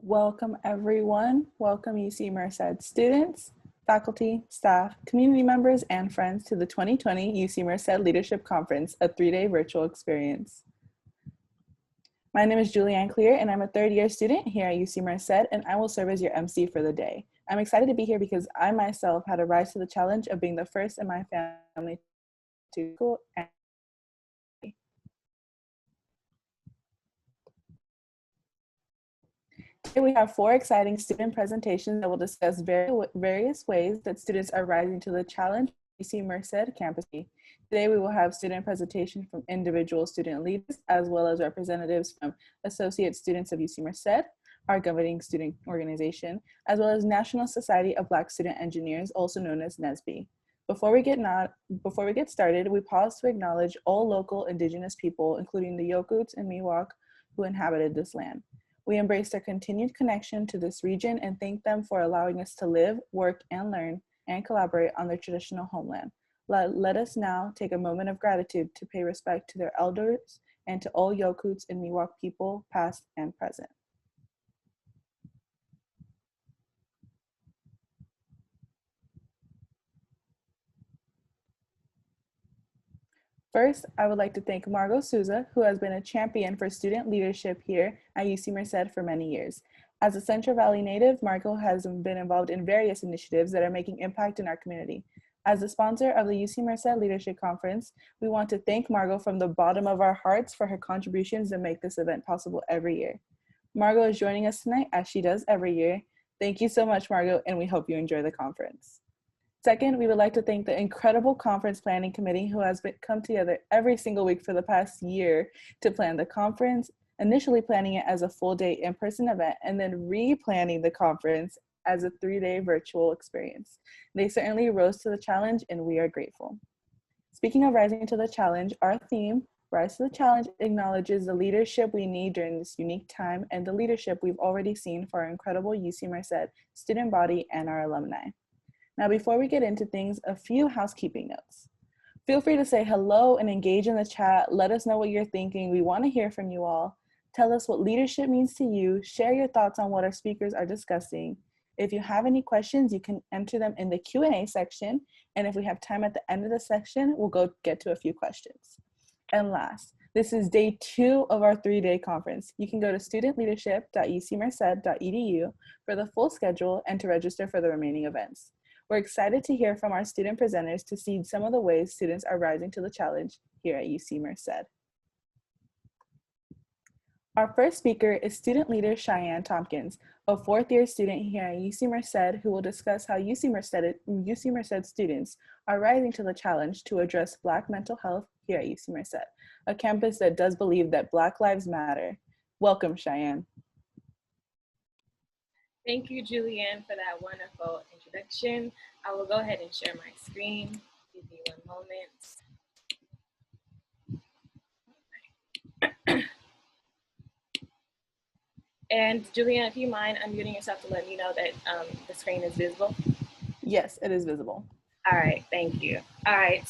Welcome everyone. Welcome UC Merced students, faculty, staff, community members, and friends to the 2020 UC Merced Leadership Conference, a 3-day virtual experience. My name is Julianne Clear, and I'm a third-year student here at UC Merced, and I will serve as your MC for the day. I'm excited to be here because I myself had to rise to the challenge of being the first in my family to school. Today we have 4 exciting student presentations that will discuss various ways that students are rising to the challenge at UC Merced campus. Today we will have student presentation from individual student leaders as well as representatives from associate students of UC Merced, our governing student organization, as well as National Society of Black Student Engineers, also known as NSBE. Before we get started, we pause to acknowledge all local indigenous people, including the Yokuts and Miwok, who inhabited this land. We embrace their continued connection to this region and thank them for allowing us to live, work, and learn and collaborate on their traditional homeland. Let us now take a moment of gratitude to pay respect to their elders and to all Yokuts and Miwok people, past and present. First, I would like to thank Margot Souza, who has been a champion for student leadership here at UC Merced for many years. As a Central Valley native, Margot has been involved in various initiatives that are making impact in our community. As the sponsor of the UC Merced Leadership Conference, we want to thank Margot from the bottom of our hearts for her contributions that make this event possible every year. Margot is joining us tonight, as she does every year. Thank you so much, Margot, and we hope you enjoy the conference. Second, we would like to thank the incredible conference planning committee who has come together every single week for the past year to plan the conference, initially planning it as a full day in-person event and then replanning the conference as a 3-day virtual experience. They certainly rose to the challenge and we are grateful. Speaking of rising to the challenge, our theme, Rise to the Challenge, acknowledges the leadership we need during this unique time and the leadership we've already seen for our incredible UC Merced student body and our alumni. Now, before we get into things, a few housekeeping notes. Feel free to say hello and engage in the chat. Let us know what you're thinking. We want to hear from you all. Tell us what leadership means to you. Share your thoughts on what our speakers are discussing. If you have any questions, you can enter them in the Q&A section. And if we have time at the end of the section, we'll get to a few questions. And last, this is day 2 of our 3-day conference. You can go to studentleadership.ucmerced.edu for the full schedule and to register for the remaining events. We're excited to hear from our student presenters to see some of the ways students are rising to the challenge here at UC Merced. Our first speaker is student leader Cheyenne Tompkins, a 4th-year student here at UC Merced who will discuss how UC Merced students are rising to the challenge to address Black mental health here at UC Merced, a campus that does believe that Black lives matter. Welcome, Cheyenne. Thank you, Julianne, for that wonderful introduction. I will go ahead and share my screen. Give me one moment. And Julianne, if you mind unmuting yourself to let me know that the screen is visible. Yes, it is visible. All right, thank you. All right.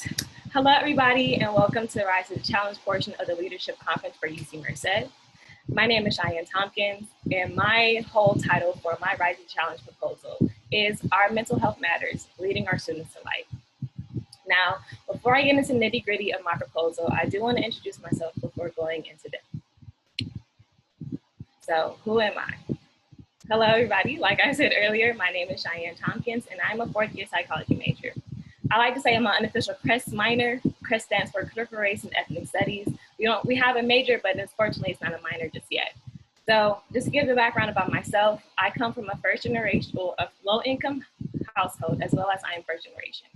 Hello, everybody, and welcome to the Rise to the Challenge portion of the Leadership Conference for UC Merced. My name is Cheyenne Tompkins, and my whole title for my Rise to the Challenge proposal is Our Mental Health Matters, Leading Our Students to Light. Now, before I get into the nitty-gritty of my proposal, I do want to introduce myself before going into depth. So, who am I? Hello, everybody. Like I said earlier, my name is Cheyenne Tompkins, and I'm a 4th-year psychology major. I like to say I'm an unofficial CREST minor. CREST stands for Critical Race and Ethnic Studies. We have a major, but unfortunately it's not a minor just yet. So just to give the background about myself, I come from a first generation of low-income household, as well as I am first generation.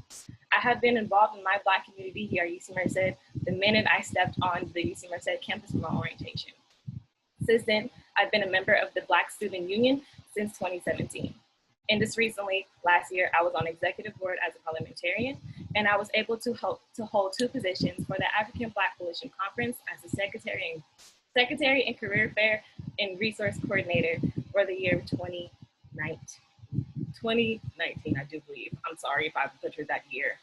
I have been involved in my Black community here at UC Merced the minute I stepped on the UC Merced campus for my orientation. Since then, I've been a member of the Black Student Union since 2017. And just recently, last year, I was on executive board as a parliamentarian, and I was able to hold 2 positions for the African Black Coalition Conference as the Secretary and Career Fair and Resource Coordinator for the year 2019, I do believe. I'm sorry if I butchered that year.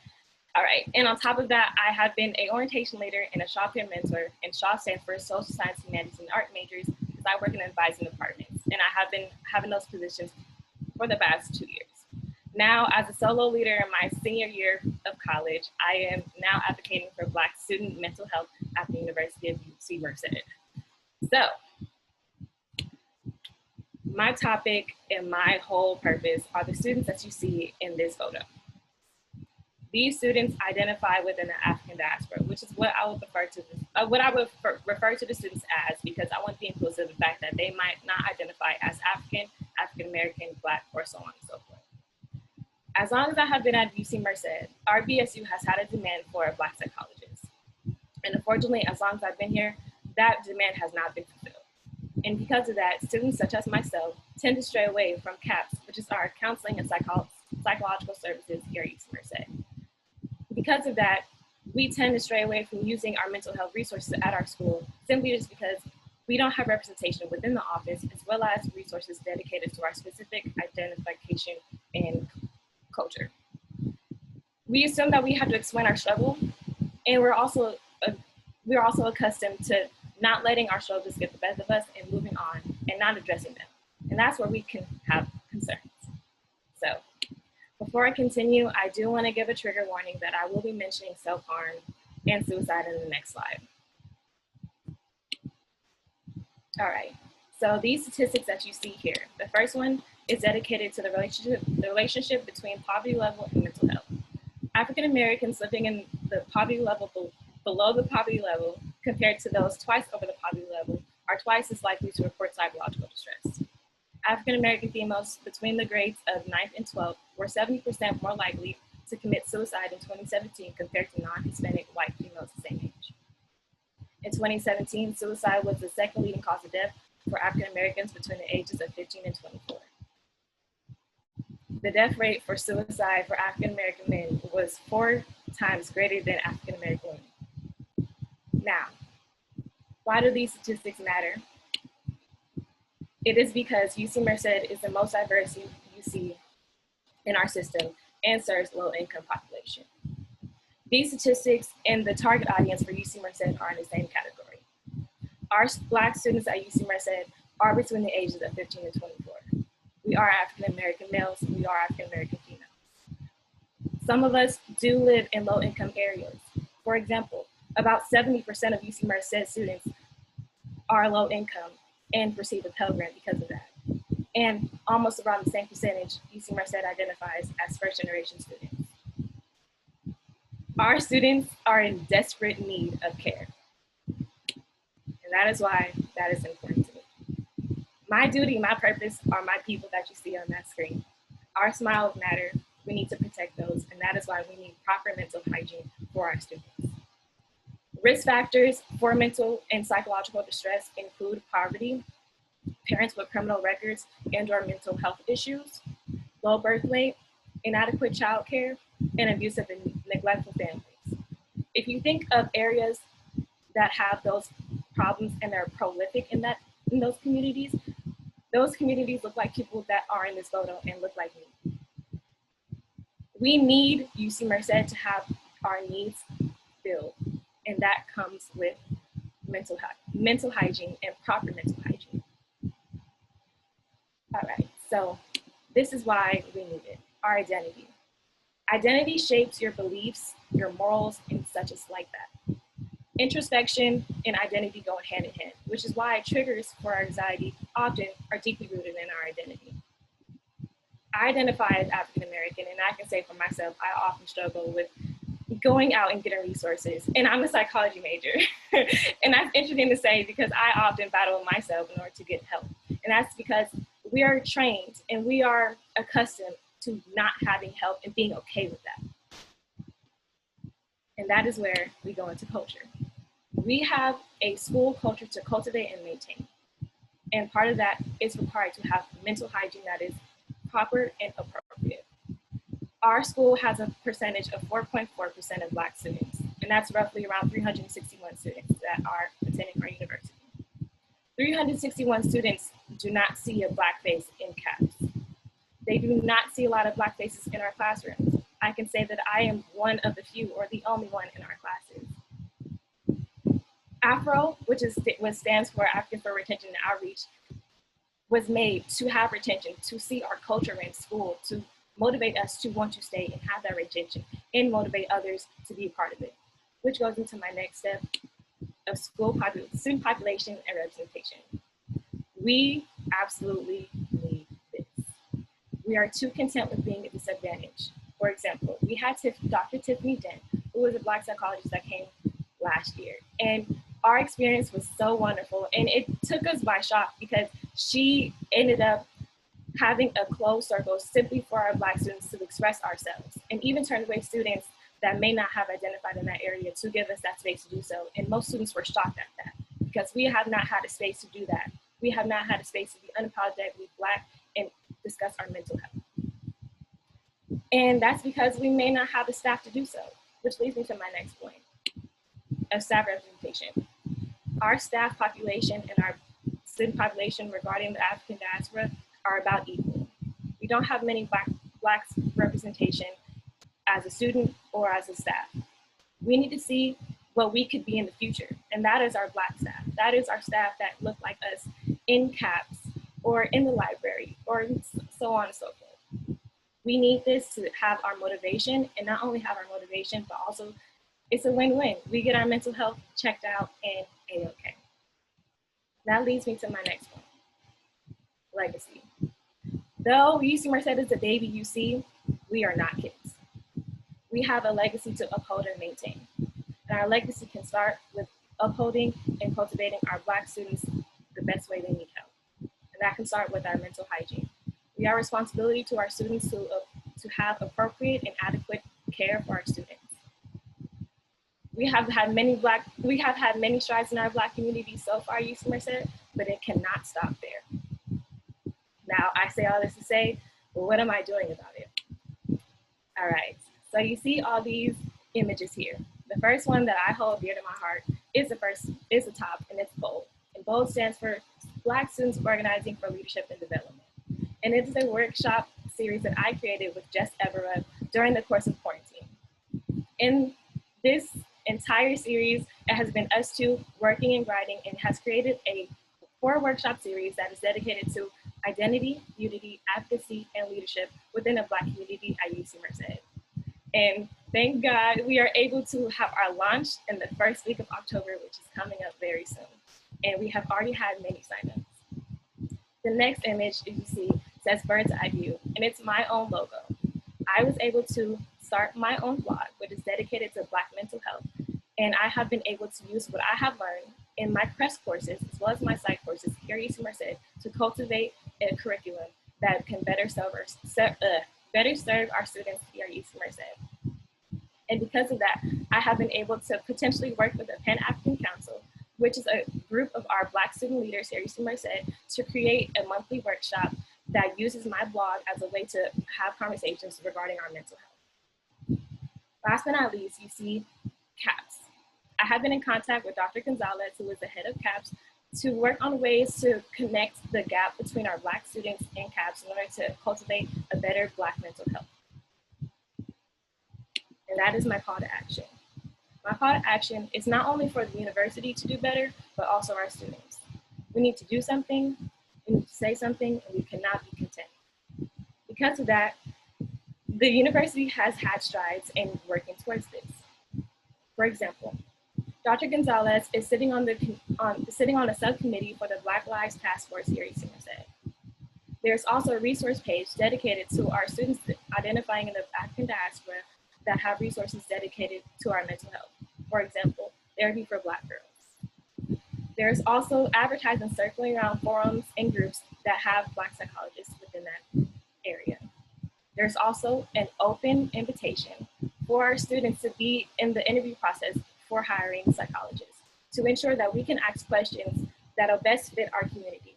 All right, and on top of that, I have been an orientation leader and a Shaw peer mentor, and Shaw stands for Social Science, Humanities, and Art majors, because I work in advising departments. and I have been having those positions for the past 2 years. Now, as a solo leader in my senior year of college, I am now advocating for Black student mental health at the University of UC Merced. So, my topic and my whole purpose are the students that you see in this photo. These students identify within the African diaspora, which is what I would refer to the students as, because I want to be inclusive of the fact that they might not identify as African, African American, Black, or so on and so forth. As long as I have been at UC Merced, our BSU has had a demand for a Black psychologist. And unfortunately, as long as I've been here, that demand has not been fulfilled. And because of that, students such as myself tend to stray away from CAPS, which is our counseling and psychological services here at UC Merced. Because of that, we tend to stray away from using our mental health resources at our school, simply just because we don't have representation within the office, as well as resources dedicated to our specific identification and culture. We assume that we have to explain our struggle, and we're also accustomed to not letting our struggles get the best of us and moving on and not addressing them. And that's where we can have concerns. So before I continue, I do want to give a trigger warning that I will be mentioning self-harm and suicide in the next slide. All right, so these statistics that you see here, the first one is dedicated to the relationship between poverty level and mental health. African Americans living in the poverty level below the poverty level compared to those twice over the poverty level are twice as likely to report psychological distress. African American females between the grades of 9th and 12th were 70% more likely to commit suicide in 2017 compared to non-Hispanic white females the same age. In 2017, suicide was the second leading cause of death for African Americans between the ages of 15 and 24. The death rate for suicide for African American men was 4 times greater than African American women. Now, why do these statistics matter? It is because UC Merced is the most diverse UC in our system and serves low-income population. These statistics and the target audience for UC Merced are in the same category. Our Black students at UC Merced are between the ages of 15 and 24. We are African American males, we are African American females. Some of us do live in low-income areas. For example, about 70% of UC Merced students are low income and receive a Pell Grant because of that. And almost around the same percentage, UC Merced identifies as first-generation students. Our students are in desperate need of care. And that is why that is important to me. My duty, my purpose are my people that you see on that screen. Our smiles matter. We need to protect those. And that is why we need proper mental hygiene for our students. Risk factors for mental and psychological distress include poverty, parents with criminal records and/or mental health issues, low birth weight, inadequate childcare, and abusive and neglectful families. If you think of areas that have those problems and they're prolific in those communities look like people that are in this photo and look like me. We need UC Merced to have our needs filled, and that comes with mental hygiene and proper mental hygiene. All right, so this is why we need it, our identity. Identity shapes your beliefs, your morals, and such as like that. Introspection and identity go hand in hand, which is why triggers for our anxiety often are deeply rooted in our identity. I identify as African American, and I can say for myself, I often struggle with going out and getting resources. And I'm a psychology major. And that's interesting to say because I often battle myself in order to get help. And that's because we are trained and we are accustomed to not having help and being okay with that. And that is where we go into culture. We have a school culture to cultivate and maintain. And part of that is required to have mental hygiene that is proper and appropriate. Our school has a percentage of 4.4% of Black students, and that's roughly around 361 students that are attending our university. 361 students do not see a Black face in CAPS. They do not see a lot of Black faces in our classrooms. I can say that I am one of the few or the only one in our classes. AFRO, which stands for African for Retention and Outreach, was made to have retention, to see our culture in school, to motivate us to want to stay and have that retention and motivate others to be a part of it, which goes into my next step of student population and representation. We absolutely need this. We are too content with being a disadvantage. For example, we had Dr. Tiffany Dent, who was a Black psychologist that came last year. And our experience was so wonderful. And it took us by shock because she ended up having a closed circle simply for our Black students to express ourselves, and even turned away students that may not have identified in that area to give us that space to do so. And most students were shocked at that because we have not had a space to do that. We have not had a space to be unapologetically Black and discuss our mental health. And that's because we may not have the staff to do so, which leads me to my next point of staff representation. Our staff population and our student population regarding the African diaspora are about equal. We don't have many Black representation as a student or as a staff. We need to see what we could be in the future, and that is our Black staff. That is our staff that look like us in CAPS or in the library or so on and so forth. We need this to have our motivation, and not only have our motivation, but also it's a win-win. We get our mental health checked out and A-okay. That leads me to my next point, legacy. Though UC Merced is a baby UC, we are not kids. We have a legacy to uphold and maintain. And our legacy can start with upholding and cultivating our Black students the best way they need help. And that can start with our mental hygiene. We have responsibility to our students to have appropriate and adequate care for our students. We have had many strides in our Black community so far, UC Merced, but it cannot stop there. Now, I say all this to say, well, what am I doing about it? All right, so you see all these images here. The first one that I hold dear to my heart is the top, and it's BOLD. And BOLD stands for Black Students Organizing for Leadership and Development. And it is a workshop series that I created with Jess Everett during the course of quarantine. In this entire series, it has been us two working and writing, and has created a 4-workshop series that is dedicated to identity, unity, advocacy, and leadership within the Black community at UC Merced. And thank God we are able to have our launch in the first week of October, which is coming up very soon. And we have already had many signups. The next image, as you see, says Bird's Eye View, and it's my own logo. I was able to start my own blog, which is dedicated to Black mental health. And I have been able to use what I have learned in my CREST courses, as well as my psych courses here at UC Merced, to cultivate a curriculum that can better serve our students here at UC Merced. And because of that, I have been able to potentially work with the Pan-African Council, which is a group of our Black student leaders here at UC Merced, to create a monthly workshop that uses my blog as a way to have conversations regarding our mental health. Last but not least, you see CAPS. I have been in contact with Dr. Gonzalez, who is the head of CAPS, to work on ways to connect the gap between our Black students and CAPS in order to cultivate a better Black mental health. And that is my call to action. My call to action is not only for the university to do better, but also our students. We need to do something, we need to say something, and we cannot be content. Because of that, the university has had strides in working towards this. For example, Dr. Gonzalez is sitting on a subcommittee for the Black Lives Task Force here at UC Merced. There's also a resource page dedicated to our students identifying in the African diaspora that have resources dedicated to our mental health. For example, therapy for Black girls. There's also advertisements circling around forums and groups that have Black psychologists within that area. There's also an open invitation for our students to be in the interview process for hiring psychologists, to ensure that we can ask questions that'll best fit our community.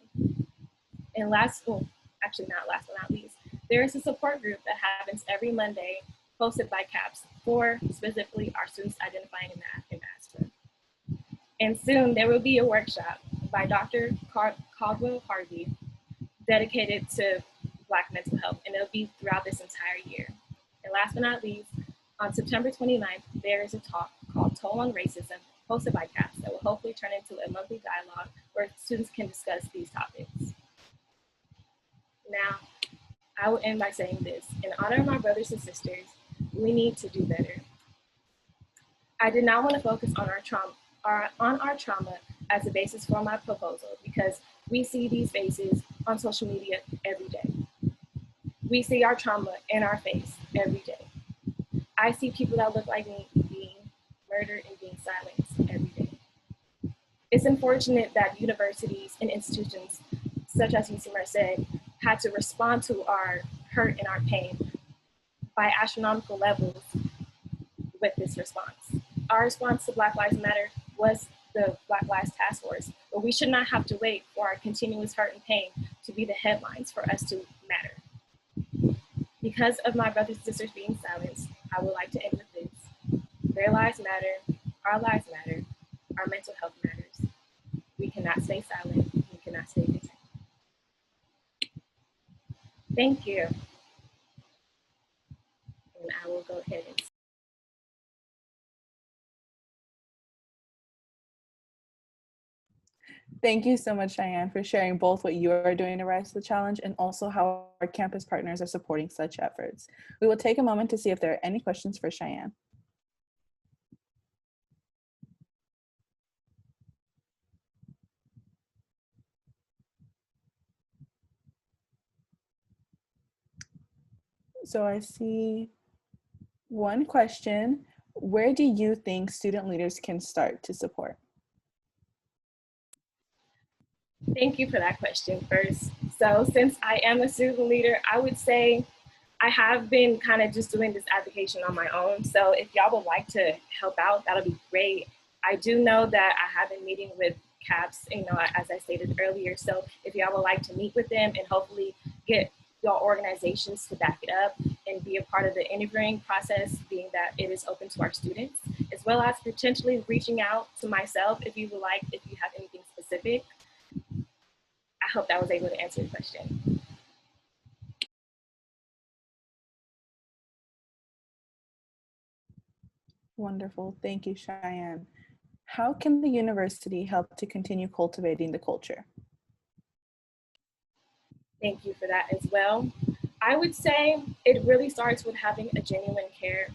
And actually not last but not least, there is a support group that happens every Monday, hosted by CAPS, for specifically our students identifying in the African diaspora. And soon there will be a workshop by Dr. Caldwell Harvey dedicated to Black mental health, and it'll be throughout this entire year. And last but not least, on September 29th, there is a talk called Toll on Racism, hosted by CAPS, that will hopefully turn into a monthly dialogue where students can discuss these topics. Now, I will end by saying this. In honor of my brothers and sisters, we need to do better. I did not want to focus on our trauma as a basis for my proposal because we see these faces on social media every day. We see our trauma in our face every day. I see people that look like me being murdered and being silenced every day. It's unfortunate that universities and institutions such as UC Merced had to respond to our hurt and our pain by astronomical levels with this response. Our response to Black Lives Matter was the Black Lives Task Force, but we should not have to wait for our continuous hurt and pain to be the headlines for us to matter. Because of my brothers and sisters being silenced, I would like to end with this. Their lives matter, our lives matter, our mental health matters. We cannot stay silent, we cannot stay content. Thank you. And I will go ahead and Thank you so much, Cheyenne, for sharing both what you are doing to rise to the challenge and also how our campus partners are supporting such efforts. We will take a moment to see if there are any questions for Cheyenne. So I see one question. Where do you think student leaders can start to support? Thank you for that question first. So since I am a student leader, I would say I have been kind of just doing this advocacy on my own. So if y'all would like to help out, that'll be great. I do know that I have been meeting with CAPS, as I stated earlier. So if y'all would like to meet with them and hopefully get your organizations to back it up and be a part of the interviewing process, being that it is open to our students, as well as potentially reaching out to myself if you would like, if you have anything specific. I hope that was able to answer your question. Wonderful. Thank you, Cheyenne. How can the university help to continue cultivating the culture? Thank you for that as well. I would say it really starts with having a genuine care.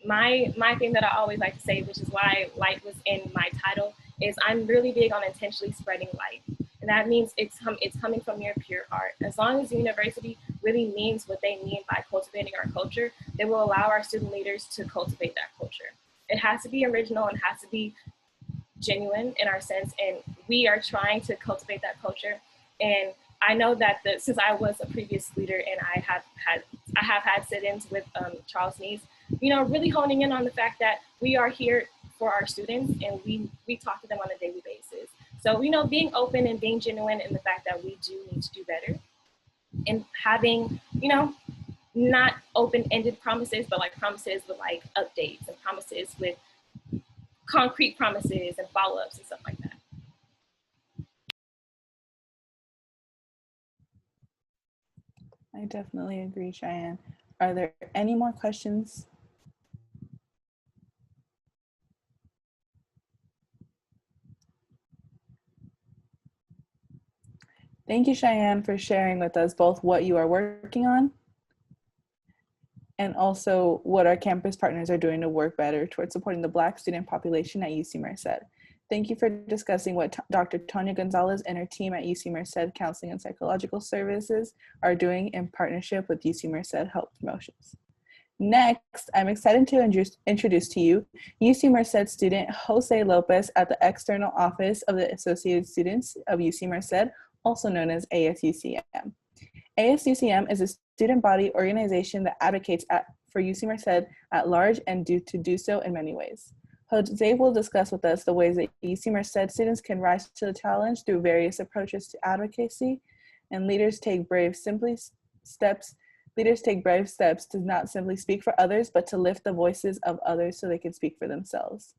My thing that I always like to say, which is why light was in my title, is I'm really big on intentionally spreading light. And that means it's coming from your pure heart. As long as the university really means what they mean by cultivating our culture, they will allow our student leaders to cultivate that culture. It has to be original and has to be genuine in our sense, and we are trying to cultivate that culture. And I know that since I was a previous leader and I have had sit-ins with Charles Neese, really honing in on the fact that we are here for our students and we talk to them on a daily basis. So, being open and being genuine in the fact that we do need to do better and having, not open-ended promises, but like promises with like updates and promises with concrete promises and follow-ups and stuff like that. I definitely agree, Cheyenne. Are there any more questions? Thank you, Cheyenne, for sharing with us both what you are working on and also what our campus partners are doing to work better towards supporting the Black student population at UC Merced. Thank you for discussing what Dr. Tanya Gonzalez and her team at UC Merced Counseling and Psychological Services are doing in partnership with UC Merced Health Promotions. Next, I'm excited to introduce to you UC Merced student Jose Lopez at the External Office of the Associated Students of UC Merced, also known as ASUCM. ASUCM is a student body organization that advocates for UC Merced at large and to do so in many ways. Jose will discuss with us the ways that UC Merced students can rise to the challenge through various approaches to advocacy, and leaders take brave steps to not simply speak for others, but to lift the voices of others so they can speak for themselves.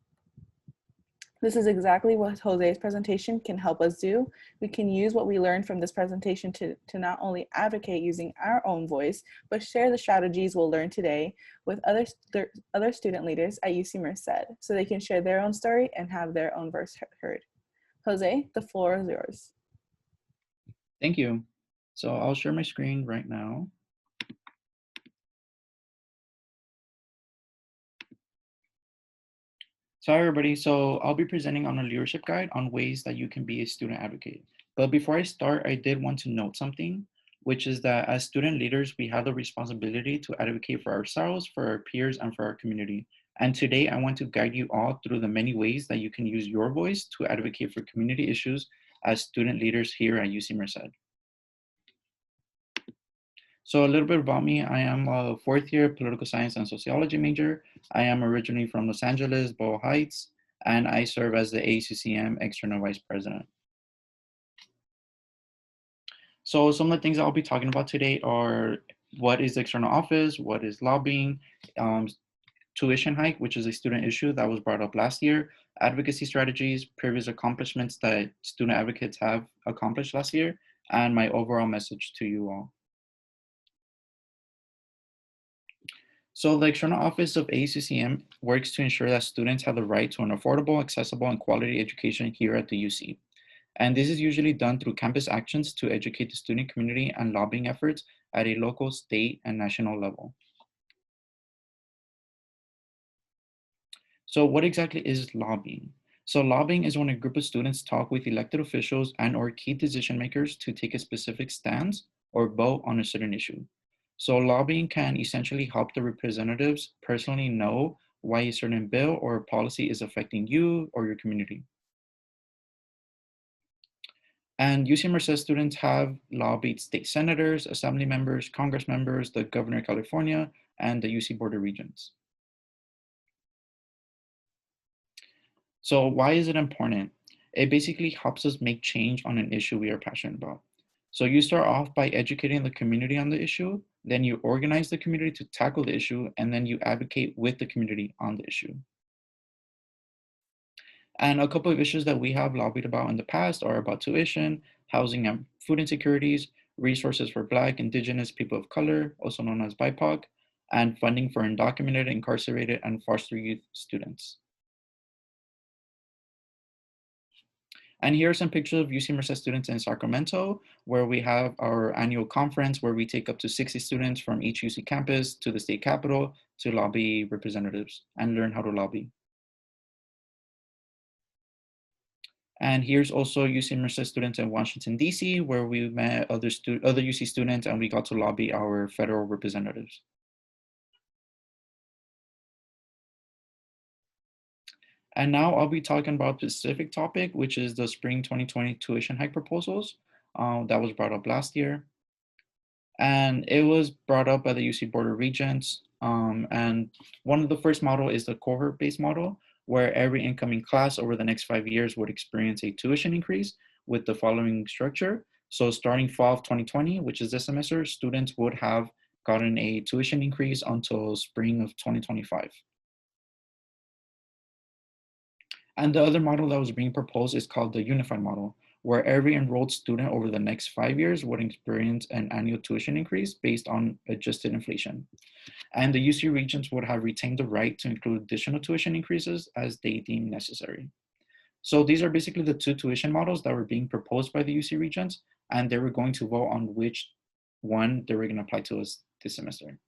This is exactly what Jose's presentation can help us do. We can use what we learned from this presentation to not only advocate using our own voice, but share the strategies we'll learn today with other student leaders at UC Merced so they can share their own story and have their own voice heard. Jose, the floor is yours. Thank you. So I'll share my screen right now. So hi everybody, so I'll be presenting on a leadership guide on ways that you can be a student advocate. But before I start, I did want to note something, which is that as student leaders, we have the responsibility to advocate for ourselves, for our peers, and for our community. And today I want to guide you all through the many ways that you can use your voice to advocate for community issues as student leaders here at UC Merced. So a little bit about me, I am a fourth year political science and sociology major. I am originally from Los Angeles, Boyle Heights, and I serve as the ACCM External Vice President. So some of the things I'll be talking about today are what is the external office, what is lobbying, tuition hike, which is a student issue that was brought up last year, advocacy strategies, previous accomplishments that student advocates have accomplished last year, and my overall message to you all. So the external office of ACCM works to ensure that students have the right to an affordable, accessible, and quality education here at the UC. And this is usually done through campus actions to educate the student community and lobbying efforts at a local, state, and national level. So what exactly is lobbying? So lobbying is when a group of students talk with elected officials and or key decision makers to take a specific stance or vote on a certain issue. So lobbying can essentially help the representatives personally know why a certain bill or policy is affecting you or your community. And UC Merced students have lobbied state senators, assembly members, Congress members, the governor of California, and the UC Board of Regents. So why is it important? It basically helps us make change on an issue we are passionate about. So you start off by educating the community on the issue, then you organize the community to tackle the issue, and then you advocate with the community on the issue. And a couple of issues that we have lobbied about in the past are about tuition, housing and food insecurities, resources for Black, Indigenous, people of color, also known as BIPOC, and funding for undocumented, incarcerated, and foster youth students. And here are some pictures of UC Merced students in Sacramento, where we have our annual conference where we take up to 60 students from each UC campus to the state capitol to lobby representatives and learn how to lobby. And here's also UC Merced students in Washington, D.C., where we met other UC students and we got to lobby our federal representatives. And now I'll be talking about a specific topic, which is the spring 2020 tuition hike proposals that was brought up last year. And it was brought up by the UC Board of Regents. And one of the first model is the cohort-based model, where every incoming class over the next 5 years would experience a tuition increase with the following structure. So starting fall of 2020, which is this semester, students would have gotten a tuition increase until spring of 2025. And the other model that was being proposed is called the unified model, where every enrolled student over the next 5 years would experience an annual tuition increase based on adjusted inflation. And the UC Regents would have retained the right to include additional tuition increases as they deem necessary. So these are basically the two tuition models that were being proposed by the UC Regents, and they were going to vote on which one they were going to apply to us this semester.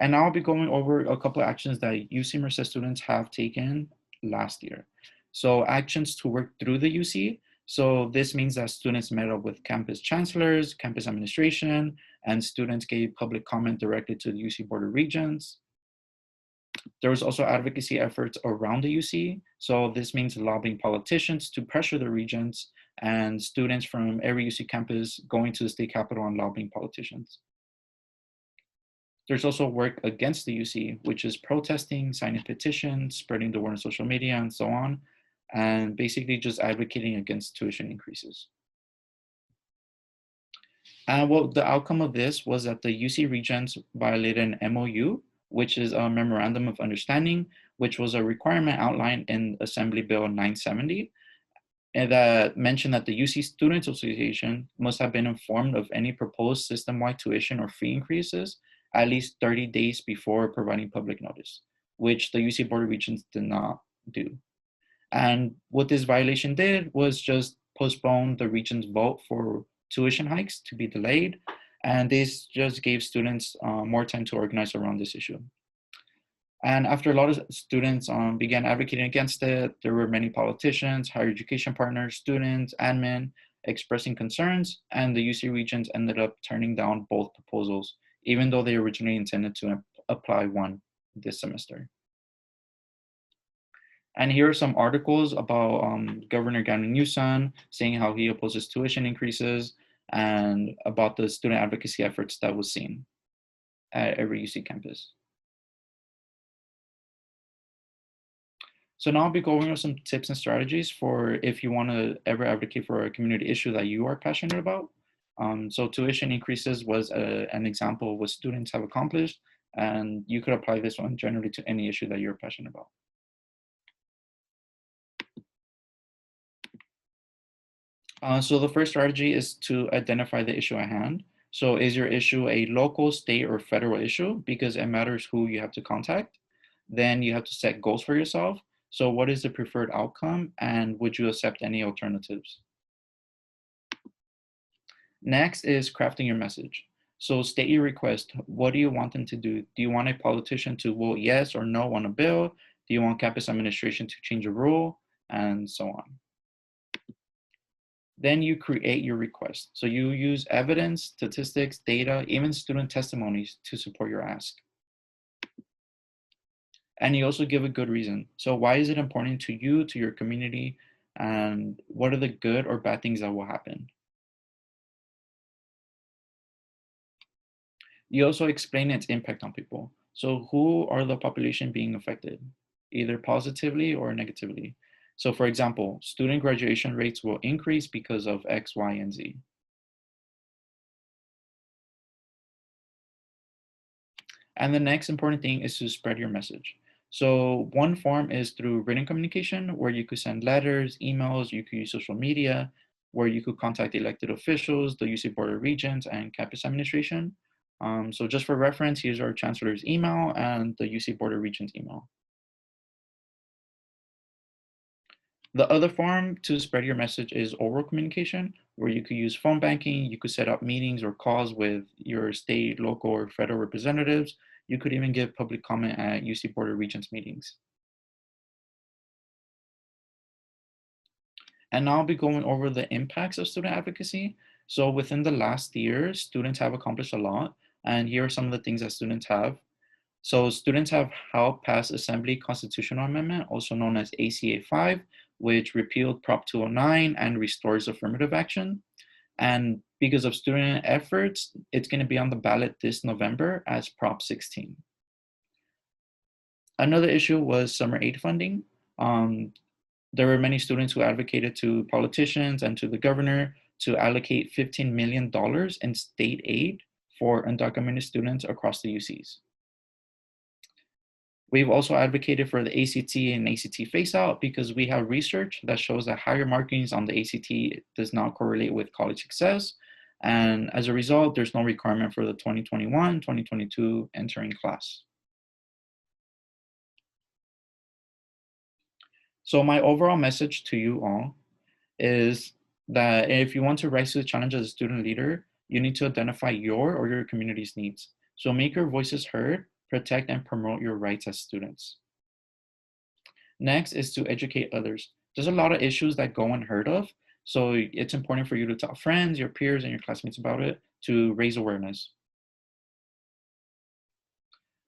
And now I'll be going over a couple of actions that UC Merced students have taken last year. So actions to work through the UC. So this means that students met up with campus chancellors, campus administration, and students gave public comment directly to the UC Board of Regents. There was also advocacy efforts around the UC. So this means lobbying politicians to pressure the regents and students from every UC campus going to the state capitol and lobbying politicians. There's also work against the UC, which is protesting, signing petitions, spreading the word on social media, and so on, and basically just advocating against tuition increases. And well, the outcome of this was that the UC Regents violated an MOU, which is a Memorandum of Understanding, which was a requirement outlined in Assembly Bill 970, and that mentioned that the UC Students Association must have been informed of any proposed system-wide tuition or fee increases at least 30 days before providing public notice, which the UC Board of Regents did not do. And what this violation did was just postponed the region's vote for tuition hikes to be delayed. And this just gave students more time to organize around this issue. And after a lot of students began advocating against it, there were many politicians, higher education partners, students, admin expressing concerns, and the UC Regents ended up turning down both proposals, even though they originally intended to apply one this semester. And here are some articles about Governor Gavin Newsom saying how he opposes tuition increases and about the student advocacy efforts that was seen at every UC campus. So now I'll be going over some tips and strategies for if you want to ever advocate for a community issue that you are passionate about. So tuition increases was an example of what students have accomplished, and you could apply this one generally to any issue that you're passionate about. So the first strategy is to identify the issue at hand. So is your issue a local, state, or federal issue? Because it matters who you have to contact. Then you have to set goals for yourself. So what is the preferred outcome, and would you accept any alternatives? Next is crafting your message. So state your request. What do you want them to do? Do you want a politician to vote yes or no on a bill? Do you want campus administration to change a rule? And so on. Then you create your request. So you use evidence, statistics, data, even student testimonies to support your ask. And you also give a good reason. So why is it important to you, to your community, and what are the good or bad things that will happen? You also explain its impact on people. So who are the population being affected, either positively or negatively? So for example, student graduation rates will increase because of X, Y, and Z. And the next important thing is to spread your message. So one form is through written communication, where you could send letters, emails, you could use social media, where you could contact elected officials, the UC Board of Regents, and campus administration. So just for reference, here's our chancellor's email and the UC Board of Regents email. The other form to spread your message is oral communication, where you could use phone banking, you could set up meetings or calls with your state, local, or federal representatives. You could even give public comment at UC Board of Regents meetings. And now I'll be going over the impacts of student advocacy. So within the last year, students have accomplished a lot. And here are some of the things that students have. So students have helped pass Assembly Constitutional Amendment, also known as ACA 5, which repealed Prop 209 and restores affirmative action. And because of student efforts, it's going to be on the ballot this November as Prop 16. Another issue was summer aid funding. There were many students who advocated to politicians and to the governor to allocate $15 million in state aid for undocumented students across the UCs. We've also advocated for the ACT and ACT phase out because we have research that shows that higher markings on the ACT does not correlate with college success. And as a result, there's no requirement for the 2021-2022 entering class. So my overall message to you all is that if you want to rise to the challenge as a student leader, you need to identify your or your community's needs. So make your voices heard, protect and promote your rights as students. Next is to educate others. There's a lot of issues that go unheard of, so it's important for you to tell friends, your peers, and your classmates about it to raise awareness.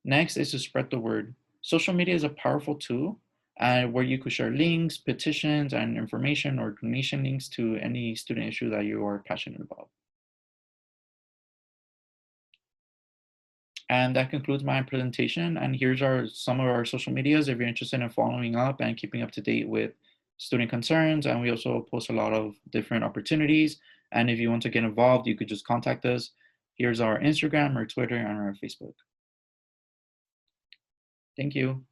Next is to spread the word. Social media is a powerful tool where you could share links, petitions, and information or donation links to any student issue that you are passionate about. And that concludes my presentation. And here's some of our social medias if you're interested in following up and keeping up to date with student concerns. And we also post a lot of different opportunities. And if you want to get involved, you could just contact us. Here's our Instagram, our Twitter, and our Facebook. Thank you.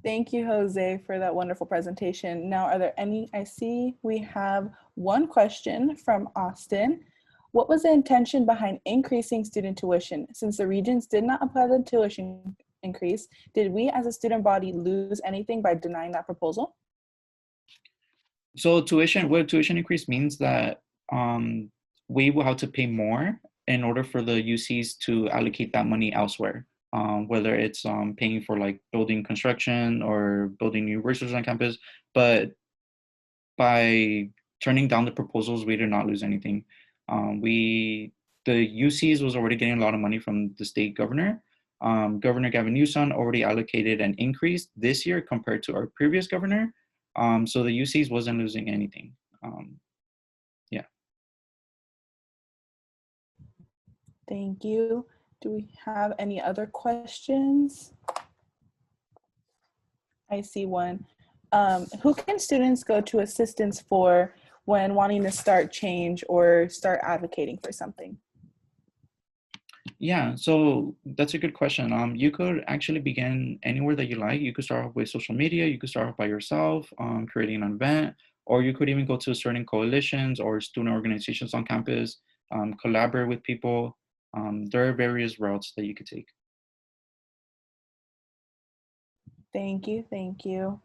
Thank you, Jose, for that wonderful presentation. Now, are there any, I see we have one question from Austin. What was the intention behind increasing student tuition? Since the Regents did not apply the tuition increase, did we as a student body lose anything by denying that proposal? So tuition increase means that we will have to pay more in order for the UCs to allocate that money elsewhere. Whether it's paying for like building construction or building new resources on campus, but by turning down the proposals, we did not lose anything. The UCs was already getting a lot of money from the state governor. Governor Gavin Newsom already allocated an increase this year compared to our previous governor. So the UCs wasn't losing anything. Yeah. Thank you. Do we have any other questions? I see one. Who can students go to assistance for when wanting to start change or start advocating for something? Yeah, so that's a good question. You could actually begin anywhere that you like. You could start off with social media. You could start off by yourself, creating an event, or you could even go to certain coalitions or student organizations on campus, collaborate with people. There are various routes that you could take. Thank you, thank you.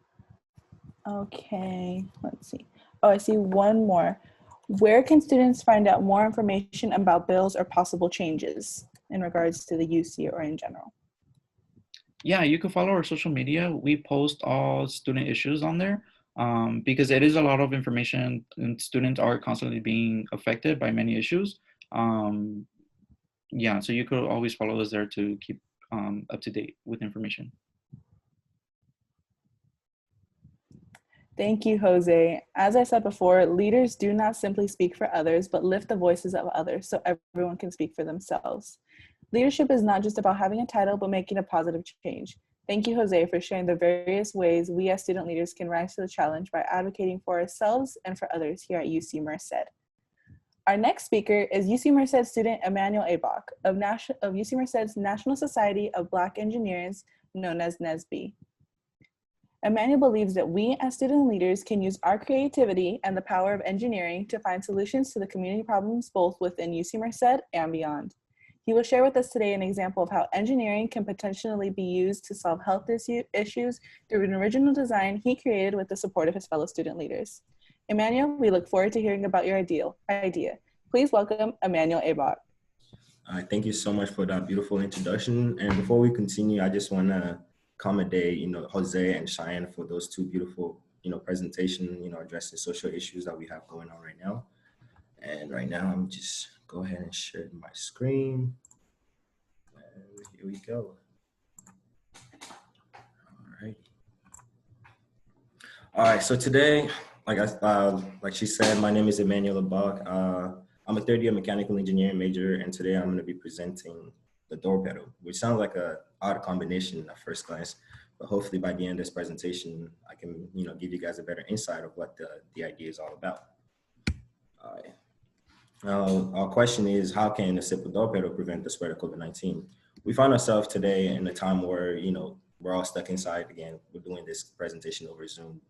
Okay, let's see. Oh, I see one more. Where can students find out more information about bills or possible changes in regards to the UC or in general? Yeah, you can follow our social media. We post all student issues on there because it is a lot of information and students are constantly being affected by many issues. Yeah, so you could always follow us there to keep up to date with information. Thank you, Jose. As I said before, leaders do not simply speak for others, but lift the voices of others so everyone can speak for themselves. Leadership is not just about having a title, but making a positive change. Thank you, Jose, for sharing the various ways we as student leaders can rise to the challenge by advocating for ourselves and for others here at UC Merced. Our next speaker is UC Merced student Emmanuel Abok of UC Merced's National Society of Black Engineers, known as NSBE. Emmanuel believes that we as student leaders can use our creativity and the power of engineering to find solutions to the community problems both within UC Merced and beyond. He will share with us today an example of how engineering can potentially be used to solve health issues through an original design he created with the support of his fellow student leaders. Emmanuel, we look forward to hearing about your idea. Please welcome Emmanuel Abok. Thank you so much for that beautiful introduction. And before we continue, I just want to accommodate, Jose and Cheyenne for those two beautiful, presentation, addressing social issues that we have going on right now. And right now, I'm just go ahead and share my screen. And here we go. All right. So today, like she said, my name is Emmanuel Abok. I'm a third-year mechanical engineering major, and today I'm going to be presenting the door pedal, which sounds like an odd combination at first glance, but hopefully by the end of this presentation, I can, give you guys a better insight of what the idea is all about. All right. Our question is, how can a simple door pedal prevent the spread of COVID-19? We find ourselves today in a time where, we're all stuck inside again. We're doing this presentation over Zoom,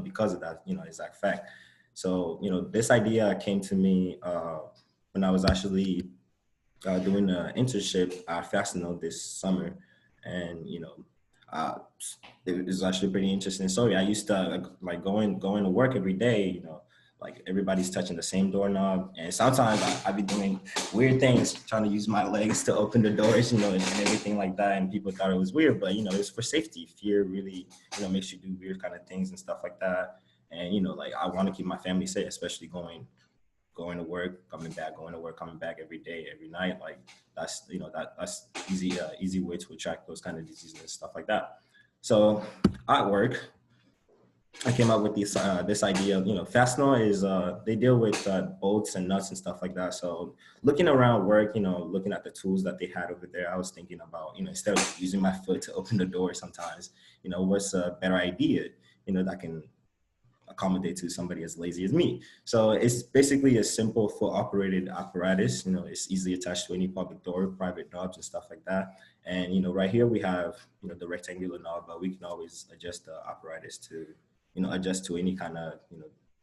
because of that, exact fact. So, this idea came to me when I was actually doing an internship at Fastenal this summer. And, it was actually pretty interesting story. I used to going to work every day, like everybody's touching the same doorknob. And sometimes I'd be doing weird things, trying to use my legs to open the doors, and everything like that. And people thought it was weird, but, it's for safety. Fear really, makes you do weird kind of things and stuff like that. And, I want to keep my family safe, especially going to work, coming back, going to work, coming back every day, every night. Like that's, that's easy way to attract those kind of diseases and stuff like that. So at work, I came up with this idea of, Fastenal is, they deal with bolts and nuts and stuff like that. So looking around work, looking at the tools that they had over there, I was thinking about, instead of using my foot to open the door sometimes, what's a better idea, that can accommodate to somebody as lazy as me. So it's basically a simple full operated apparatus. It's easily attached to any public door, private knobs and stuff like that. And, right here we have, the rectangular knob, but we can always adjust the apparatus to, adjust to any kind of,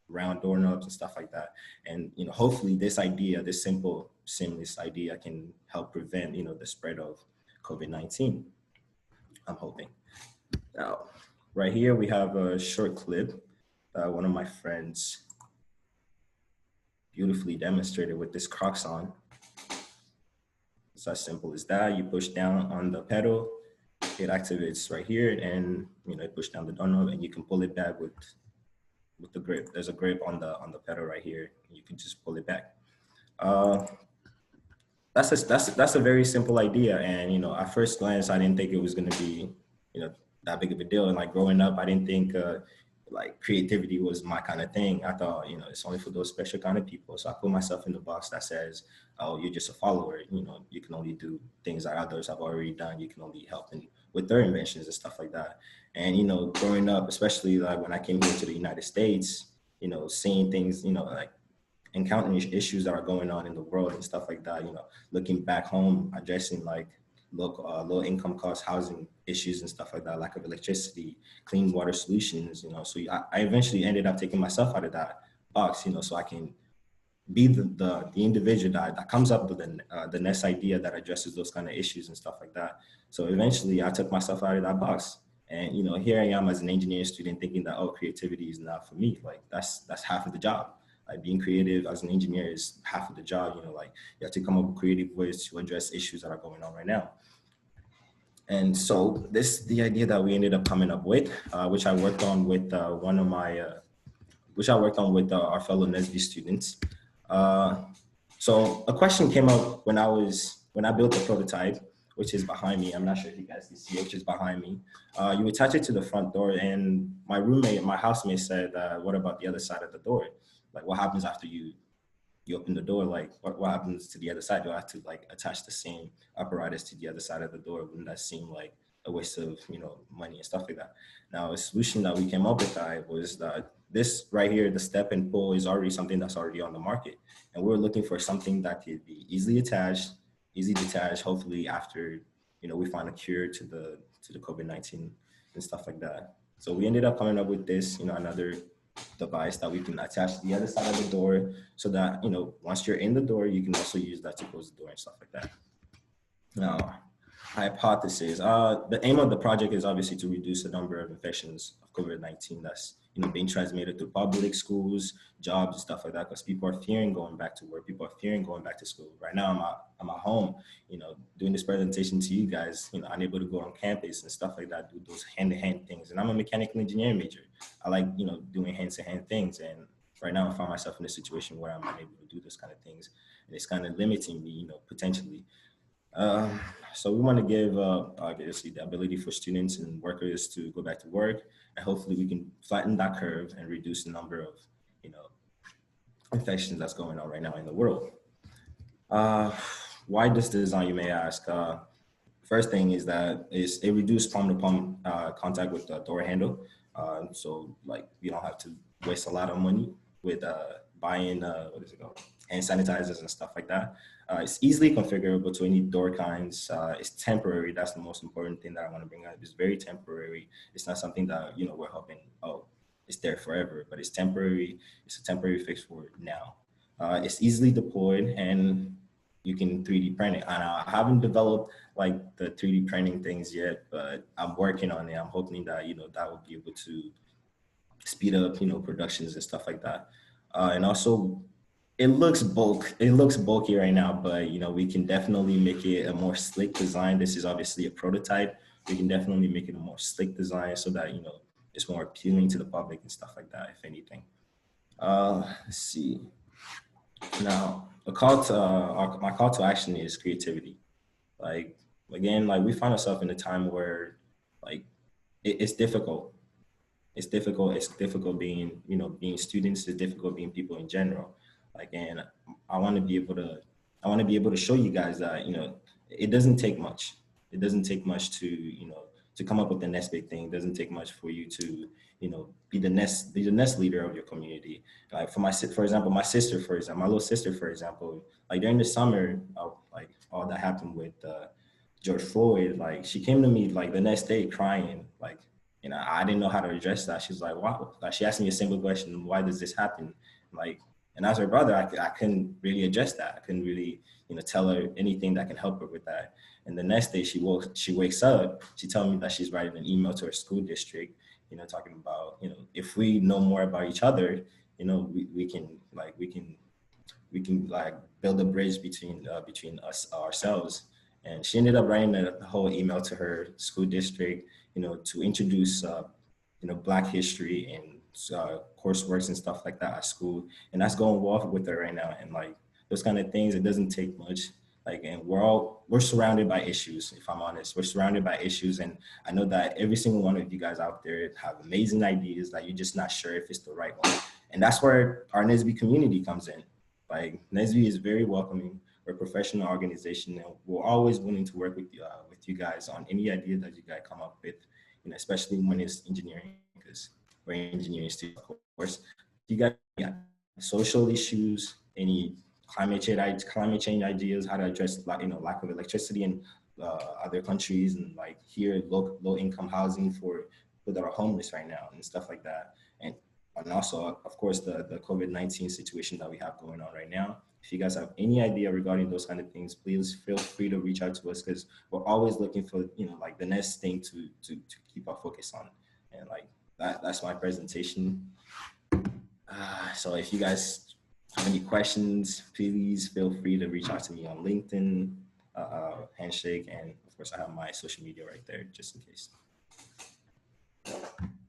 round doorknobs and stuff like that. And, hopefully this idea, this simple, seamless idea can help prevent, the spread of COVID-19. I'm hoping. Now, right here we have a short clip. one of my friends beautifully demonstrated with this Crocs on. It's as simple as that. You push down on the pedal, it activates right here, and you push down the doorknob, and you can pull it back with the grip. There's a grip on the pedal right here. You can just pull it back. That's a very simple idea, and at first glance, I didn't think it was going to be that big of a deal. And like growing up, I didn't think like creativity was my kind of thing. I thought it's only for those special kind of people. So I put myself in the box that says, oh, you're just a follower. You can only do things that others have already done. You can only help them with their inventions and stuff like that. And growing up, especially like when I came here to the United States, seeing things, like encountering issues that are going on in the world and stuff like that, looking back home, addressing like low income cost housing issues and stuff like that, lack of electricity, clean water solutions, so I eventually ended up taking myself out of that box, so I can be the individual that comes up with the next idea that addresses those kind of issues and stuff like that. So eventually I took myself out of that box. And here I am as an engineering student thinking that, oh, creativity is not for me. Like that's half of the job. Like being creative as an engineer is half of the job. Like you have to come up with creative ways to address issues that are going on right now. And so the idea that we ended up coming up with, which I worked on with our fellow NESB students. So a question came up when I built the prototype, which is behind me. I'm not sure if you guys can see it, which is behind me. You attach it to the front door, and my housemate said, what about the other side of the door? Like what happens after you open the door? Like what happens to the other side? Do I have to like attach the same apparatus to the other side of the door? Wouldn't that seem like a waste of money and stuff like that? Now a solution that we came up with was that this right here, the step and pull, is already something that's already on the market, and we're looking for something that could be easily attached, easy detached, hopefully after we find a cure to the COVID-19 and stuff like that. So we ended up coming up with this another device that we can attach to the other side of the door, so that once you're in the door, you can also use that to close the door and stuff like that. Now, hypothesis. The aim of the project is obviously to reduce the number of infections of COVID-19 that's being transmitted through public schools, jobs, and stuff like that, because people are fearing going back to work. People are fearing going back to school. Right now, I'm at home, doing this presentation to you guys, unable to go on campus and stuff like that, do those hand-to-hand things. And I'm a mechanical engineering major. I like, doing hand-to-hand things. And right now I find myself in a situation where I'm unable to do those kind of things. And it's kind of limiting me, potentially. So we want to give obviously the ability for students and workers to go back to work, and hopefully we can flatten that curve and reduce the number of infections that's going on right now in the world. Why this design, you may ask? First thing is that it reduced palm-to-palm contact with the door handle, so like you don't have to waste a lot of money with buying hand sanitizers and stuff like that. It's easily configurable to any door kinds. It's temporary. That's the most important thing that I want to bring up. It's very temporary. It's not something that we're hoping, oh, it's there forever, but it's temporary. It's a temporary fix for now. It's easily deployed, and you can 3D print it. And I haven't developed like the 3D printing things yet, but I'm working on it. I'm hoping that that will be able to speed up productions and stuff like that. And also, it looks bulky right now, but we can definitely make it a more slick design. This is obviously a prototype. We can definitely make it a more slick design so that it's more appealing to the public and stuff like that, if anything. Let's see. Now, my call to action is creativity. Like again, like we find ourselves in a time where like it's difficult. It's difficult being being students. It's difficult being people in general. Like, and I want to be able to show you guys that it doesn't take much. It doesn't take much to to come up with the next big thing. It doesn't take much for you to be the next leader of your community. Like my little sister, for example, like during the summer, like all that happened with George Floyd, like she came to me like the next day crying, like I didn't know how to address that. She's like, wow. Like, she asked me a simple question: why does this happen? Like, And as her brother, I couldn't really address that. I couldn't really, tell her anything that can help her with that. And the next day she wakes up, she tells me that she's writing an email to her school district, talking about, if we know more about each other, we can like build a bridge between us ourselves. And she ended up writing the whole email to her school district, to introduce Black history and courseworks and stuff like that at school. And that's going well with her right now. And like those kind of things, it doesn't take much. Like, and we're surrounded by issues, if I'm honest. We're surrounded by issues. And I know that every single one of you guys out there have amazing ideas that you're just not sure if it's the right one. And that's where our NSBE community comes in. Like, NSBE is very welcoming. We're a professional organization, and we're always willing to work with you guys on any idea that you guys come up with, especially when it's engineering, because we're engineering students, of course. You guys got social issues, any climate change ideas, how to address lack of electricity in other countries, and like here low income housing for people that are homeless right now and stuff like that. And also, of course, the COVID-19 situation that we have going on right now. If you guys have any idea regarding those kind of things, please feel free to reach out to us, because we're always looking for, like the next thing to keep our focus on. And like that's my presentation. So if you guys have any questions, please feel free to reach out to me on LinkedIn, Handshake, and of course I have my social media right there just in case.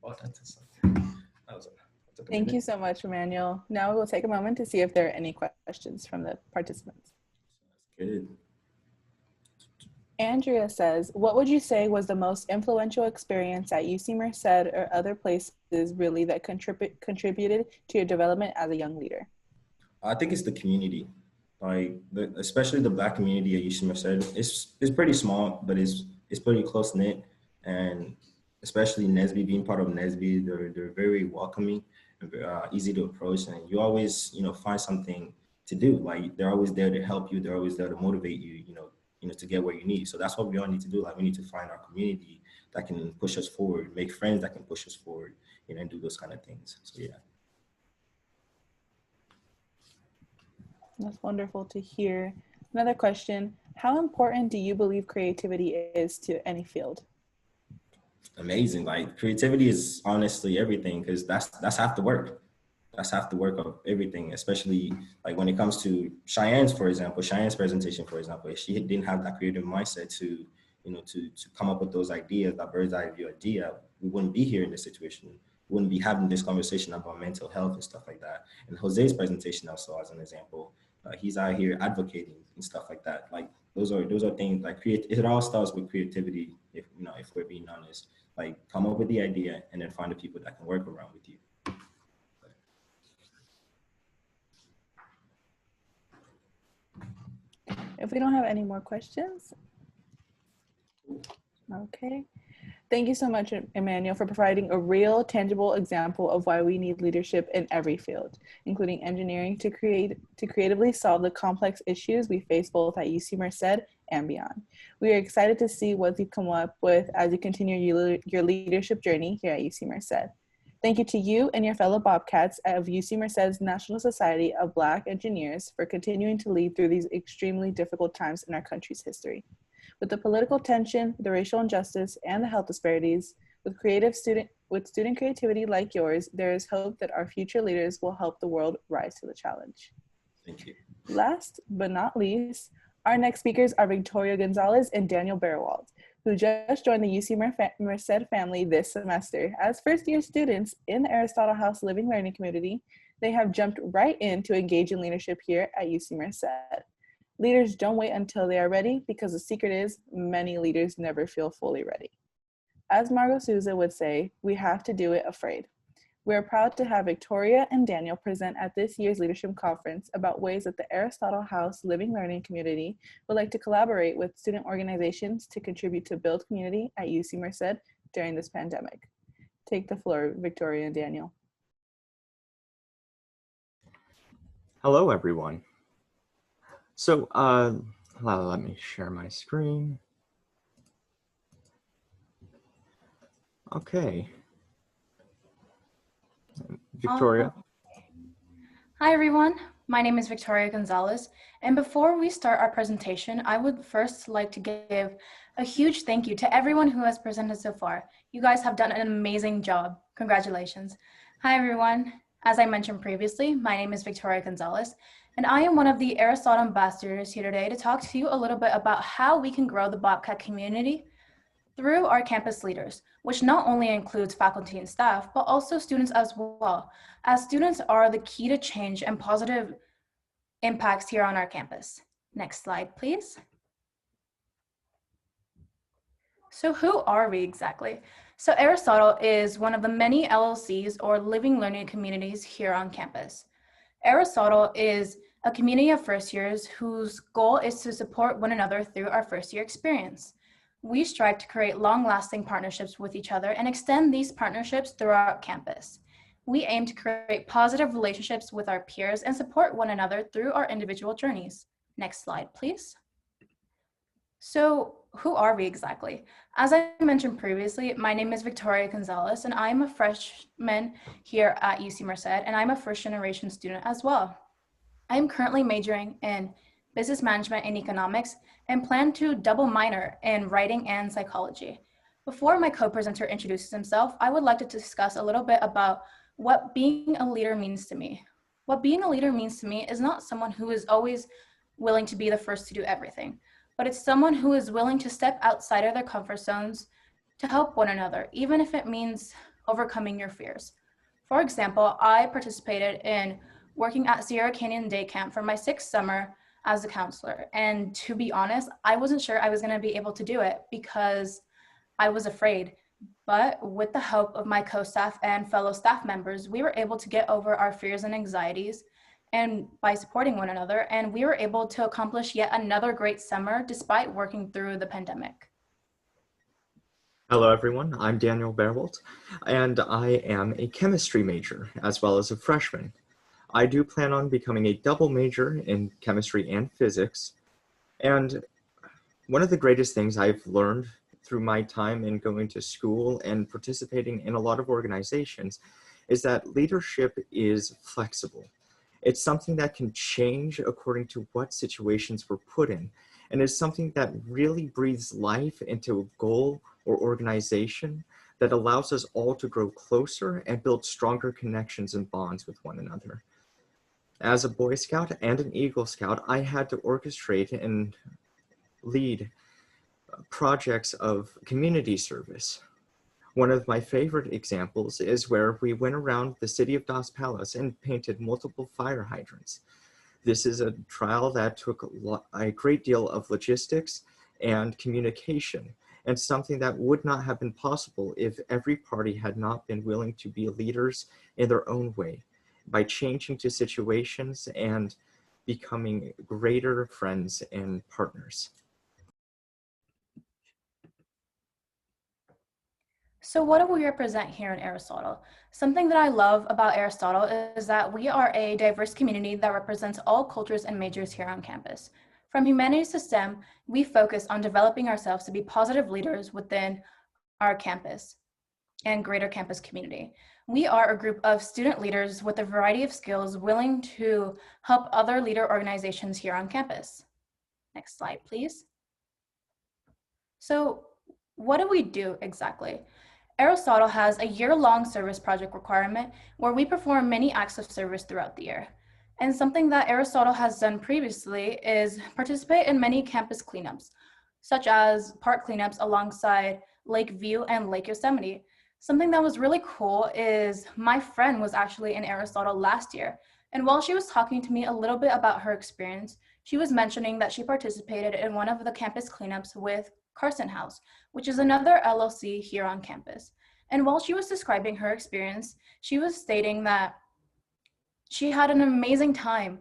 Well, Thank you so much, Emmanuel. Now we'll take a moment to see if there are any questions from the participants. Good. Andrea says, what would you say was the most influential experience at UC Merced or other places really that contributed to your development as a young leader? I think it's the community, like especially the Black community at UC Merced. It's pretty small, but it's pretty close knit, and especially NSBE, being part of NSBE, they're very welcoming and easy to approach, and you always find something to do. Like they're always there to help you. They're always there to motivate you. To get where you need. So that's what we all need to do. Like we need to find our community that can push us forward, make friends that can push us forward, and do those kind of things. So yeah. That's wonderful to hear. Another question, how important do you believe creativity is to any field? Amazing. Like creativity is honestly everything, because that's half the work. That's half the work of everything, especially like when it comes to Cheyenne's presentation, for example, if she didn't have that creative mindset to come up with those ideas, that bird's eye view idea, we wouldn't be here in this situation. We wouldn't be having this conversation about mental health and stuff like that. And Jose's presentation also, as an example, he's out here advocating and stuff like that. Like those are things like it all starts with creativity. If we're being honest, like come up with the idea and then find the people that can work around with you. If we don't have any more questions, okay. Thank you so much, Emmanuel, for providing a real, tangible example of why we need leadership in every field, including engineering, to creatively solve the complex issues we face both at UC Merced and beyond. We are excited to see what you come up with as you continue your leadership journey here at UC Merced. Thank you to you and your fellow Bobcats of UC Merced's National Society of Black Engineers for continuing to lead through these extremely difficult times in our country's history. With the political tension, the racial injustice, and the health disparities, with student creativity like yours, there is hope that our future leaders will help the world rise to the challenge. Thank you. Last but not least, our next speakers are Victoria Gonzalez and Daniel Baerwaltz, who just joined the UC Merced family this semester. As first-year students in the Aristotle House Living Learning Community, they have jumped right in to engage in leadership here at UC Merced. Leaders don't wait until they are ready, because the secret is many leaders never feel fully ready. As Margot Souza would say, we have to do it afraid. We are proud to have Victoria and Daniel present at this year's leadership conference about ways that the Aristotle House Living Learning Community would like to collaborate with student organizations to contribute to build community at UC Merced during this pandemic. Take the floor, Victoria and Daniel. Hello, everyone. So let me share my screen. Okay. Victoria. Hi everyone, my name is Victoria Gonzalez, and before we start our presentation, I would first like to give a huge thank you to everyone who has presented so far. You guys have done an amazing job. Congratulations. Hi everyone, as I mentioned previously, my name is Victoria Gonzalez, and I am one of the Aristotle ambassadors here today to talk to you a little bit about how we can grow the Bobcat community through our campus leaders, which not only includes faculty and staff, but also students as well, as students are the key to change and positive impacts here on our campus. Next slide, please. So who are we exactly? So Aristotle is one of the many LLCs or living learning communities here on campus. Aristotle is a community of first years whose goal is to support one another through our first year experience. We strive to create long-lasting partnerships with each other and extend these partnerships throughout campus. We aim to create positive relationships with our peers and support one another through our individual journeys. Next slide, please. So who are we exactly? As I mentioned previously, my name is Victoria Gonzalez, and I am a freshman here at UC Merced, and I'm a first generation student as well. I am currently majoring in business management and economics and plan to double minor in writing and psychology. Before my co-presenter introduces himself, I would like to discuss a little bit about what being a leader means to me. What being a leader means to me is not someone who is always willing to be the first to do everything, but it's someone who is willing to step outside of their comfort zones to help one another, even if it means overcoming your fears. For example, I participated in working at Sierra Canyon Day Camp for my 6th summer as a counselor. And to be honest, I wasn't sure I was going to be able to do it because I was afraid. But with the help of my co-staff and fellow staff members, we were able to get over our fears and anxieties and by supporting one another, and we were able to accomplish yet another great summer despite working through the pandemic. Hello everyone, I'm Daniel Baerwaltz, and I am a chemistry major as well as a freshman. I do plan on becoming a double major in chemistry and physics. And one of the greatest things I've learned through my time in going to school and participating in a lot of organizations is that leadership is flexible. It's something that can change according to what situations we're put in, and is something that really breathes life into a goal or organization that allows us all to grow closer and build stronger connections and bonds with one another. As a Boy Scout and an Eagle Scout, I had to orchestrate and lead projects of community service. One of my favorite examples is where we went around the city of Dos Palos and painted multiple fire hydrants. This is a trial that took a great deal of logistics and communication, and something that would not have been possible if every party had not been willing to be leaders in their own way, by changing to situations and becoming greater friends and partners. So what do we represent here in Aristotle? Something that I love about Aristotle is that we are a diverse community that represents all cultures and majors here on campus. From humanities to STEM, we focus on developing ourselves to be positive leaders within our campus and greater campus community. We are a group of student leaders with a variety of skills willing to help other leader organizations here on campus. Next slide, please. So what do we do exactly? Aristotle has a year-long service project requirement where we perform many acts of service throughout the year. And something that Aristotle has done previously is participate in many campus cleanups, such as park cleanups alongside Lake View and Lake Yosemite. Something that was really cool is my friend was actually in Aristotle last year. And while she was talking to me a little bit about her experience, she was mentioning that she participated in one of the campus cleanups with Carson House, which is another LLC here on campus. And while she was describing her experience, she was stating that she had an amazing time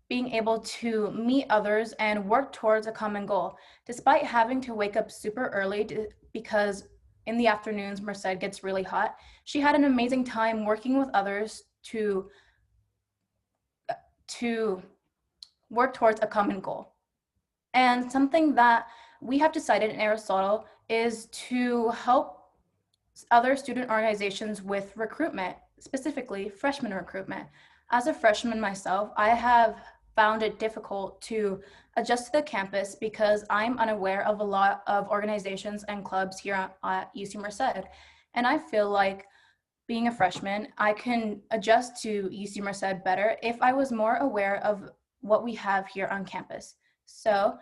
being able to meet others and work towards a common goal, despite having to wake up super early because in the afternoons, Merced gets really hot. She had an amazing time working with others to work towards a common goal. And something that we have decided in Aristotle is to help other student organizations with recruitment, specifically freshman recruitment. As a freshman myself, I have found it difficult to adjust to the campus because I'm unaware of a lot of organizations and clubs here at UC Merced. And I feel like being a freshman, I can adjust to UC Merced better if I was more aware of what we have here on campus. So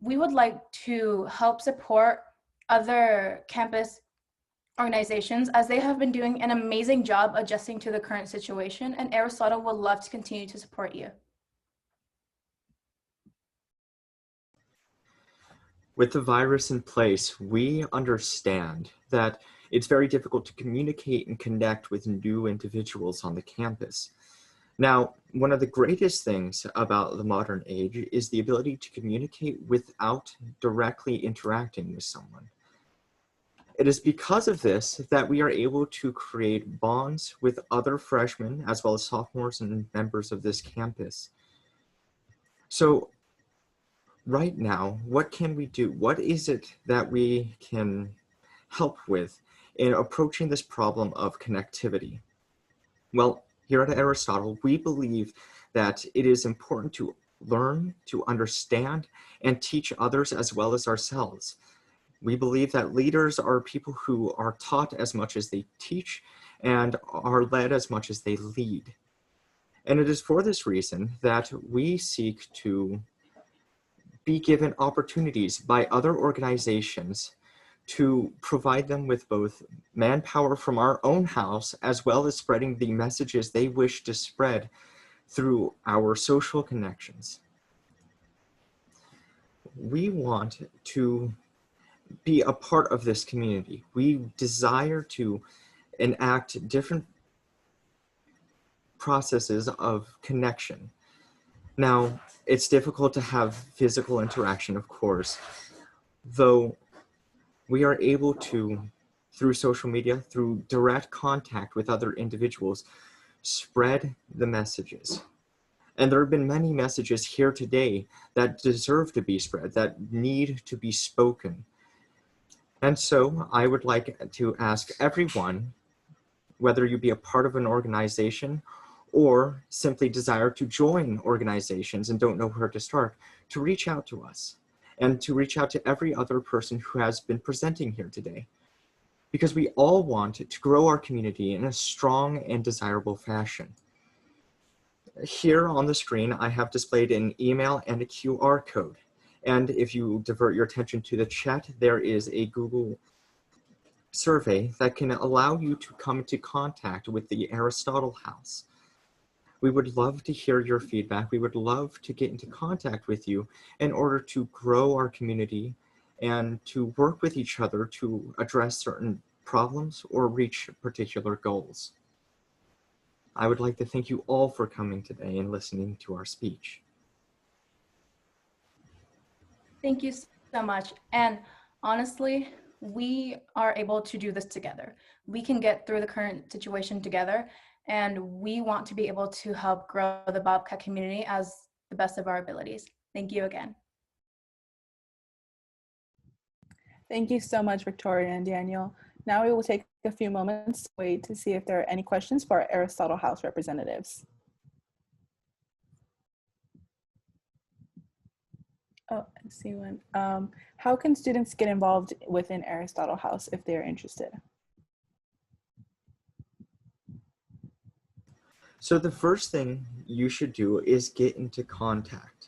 we would like to help support other campus organizations as they have been doing an amazing job adjusting to the current situation, and Aristotle would love to continue to support you. With the virus in place, we understand that it's very difficult to communicate and connect with new individuals on the campus. Now, one of the greatest things about the modern age is the ability to communicate without directly interacting with someone. It is because of this that we are able to create bonds with other freshmen as well as sophomores and members of this campus. So right now, what can we do? What is it that we can help with in approaching this problem of connectivity? Well, here at Aristotle, we believe that it is important to learn, to understand, and teach others as well as ourselves. We believe that leaders are people who are taught as much as they teach and are led as much as they lead. And it is for this reason that we seek to be given opportunities by other organizations to provide them with both manpower from our own house as well as spreading the messages they wish to spread through our social connections. We want to be a part of this community. We desire to enact different processes of connection. Now, it's difficult to have physical interaction, of course, though we are able to, through social media, through direct contact with other individuals, spread the messages. And there have been many messages here today that deserve to be spread, that need to be spoken. And so I would like to ask everyone, whether you be a part of an organization or simply desire to join organizations and don't know where to start, to reach out to us and to reach out to every other person who has been presenting here today. Because we all want to grow our community in a strong and desirable fashion. Here on the screen, I have displayed an email and a QR code. And if you divert your attention to the chat, there is a Google survey that can allow you to come into contact with the Aristotle House. We would love to hear your feedback. We would love to get into contact with you in order to grow our community and to work with each other to address certain problems or reach particular goals. I would like to thank you all for coming today and listening to our speech. Thank you so much. And honestly, we are able to do this together. We can get through the current situation together, and we want to be able to help grow the Bobcat community as the best of our abilities. Thank you again. Thank you so much, Victoria and Daniel. Now we will take a few moments to wait to see if there are any questions for our Aristotle House representatives. Oh, I see one. How can students get involved within Aristotle House if they are interested? So the first thing you should do is get into contact.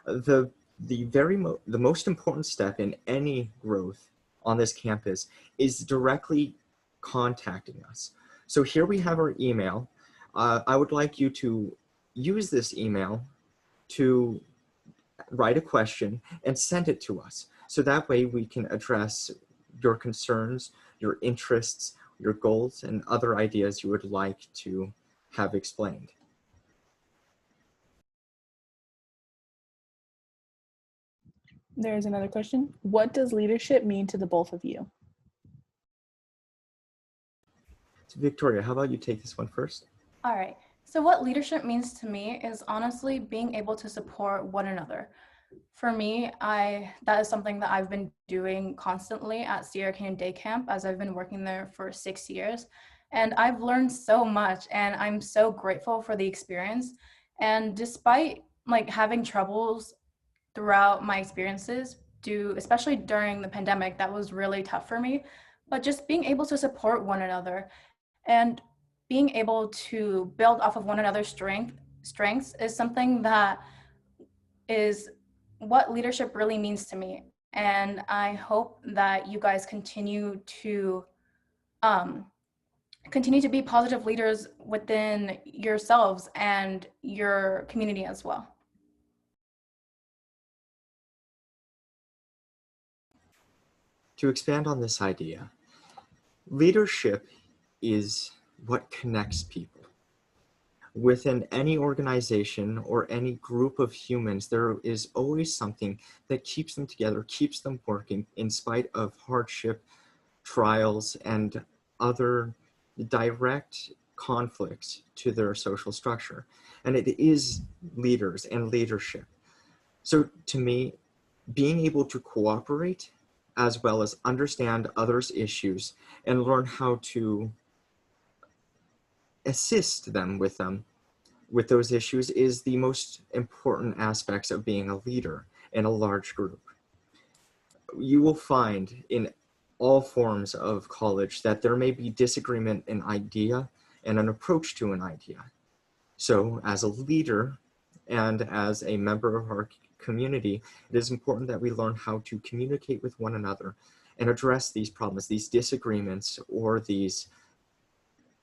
The most important step in any growth on this campus is directly contacting us. So here we have our email. I would like you to use this email to write a question and send it to us. So that way we can address your concerns, your interests, your goals, and other ideas you would like to have explained. There's another question. What does leadership mean to the both of you? So Victoria, how about you take this one first? All right. So what leadership means to me is honestly being able to support one another. For me, that is something that I've been doing constantly at Sierra Canyon Day Camp as I've been working there for 6 years. And I've learned so much, and I'm so grateful for the experience. And despite like having troubles throughout my experiences, especially during the pandemic, that was really tough for me. But just being able to support one another and being able to build off of one another's strengths is something that is what leadership really means to me. And I hope that you guys um, continue to be positive leaders within yourselves and your community as well. To expand on this idea, leadership is what connects people. Within any organization or any group of humans, there is always something that keeps them together, keeps them working in spite of hardship, trials, and other direct conflicts to their social structure. And it is leaders and leadership. So to me, being able to cooperate as well as understand others' issues and learn how to assist them with those issues is the most important aspects of being a leader in a large group. You will find in all forms of college that there may be disagreement in idea and an approach to an idea. So as a leader and as a member of our community, it is important that we learn how to communicate with one another and address these problems, these disagreements, or these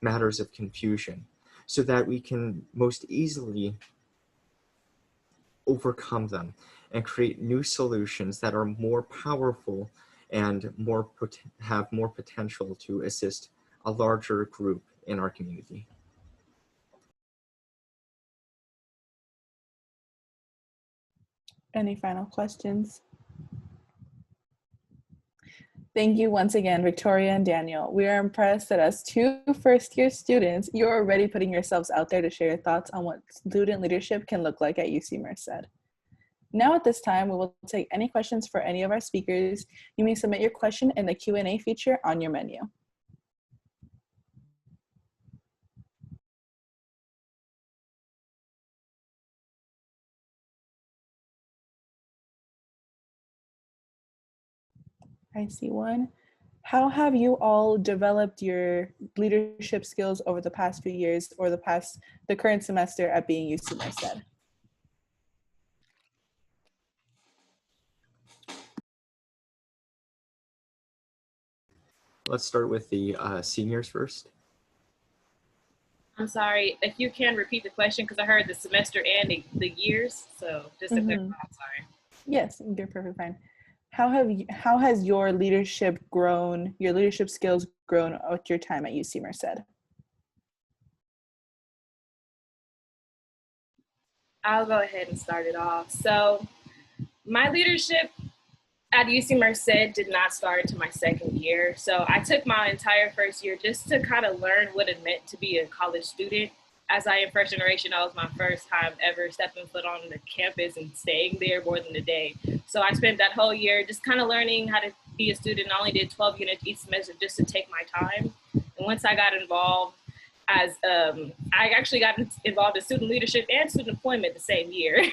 matters of confusion, so that we can most easily overcome them and create new solutions that are more powerful and have more potential to assist a larger group in our community. Any final questions? Thank you once again, Victoria and Daniel. We are impressed that as two first-year students, you're already putting yourselves out there to share your thoughts on what student leadership can look like at UC Merced. Now at this time, we will take any questions for any of our speakers. You may submit your question in the Q&A feature on your menu. I see one. How have you all developed your leadership skills over the past few years or the current semester at being UC Merced? Let's start with the seniors first. I'm sorry, if you can repeat the question, because I heard the semester and the years, so just to clarify, I'm sorry. Yes, you're perfectly fine. How has your leadership grown, your leadership skills grown with your time at UC Merced? I'll go ahead and start it off. So my leadership at UC Merced did not start until my second year. So I took my entire first year just to kind of learn what it meant to be a college student. As I am first generation, that was my first time ever stepping foot on the campus and staying there more than a day. So I spent that whole year just kind of learning how to be a student. I only did 12 units each semester just to take my time. And once I got involved I actually got involved in student leadership and student employment the same year.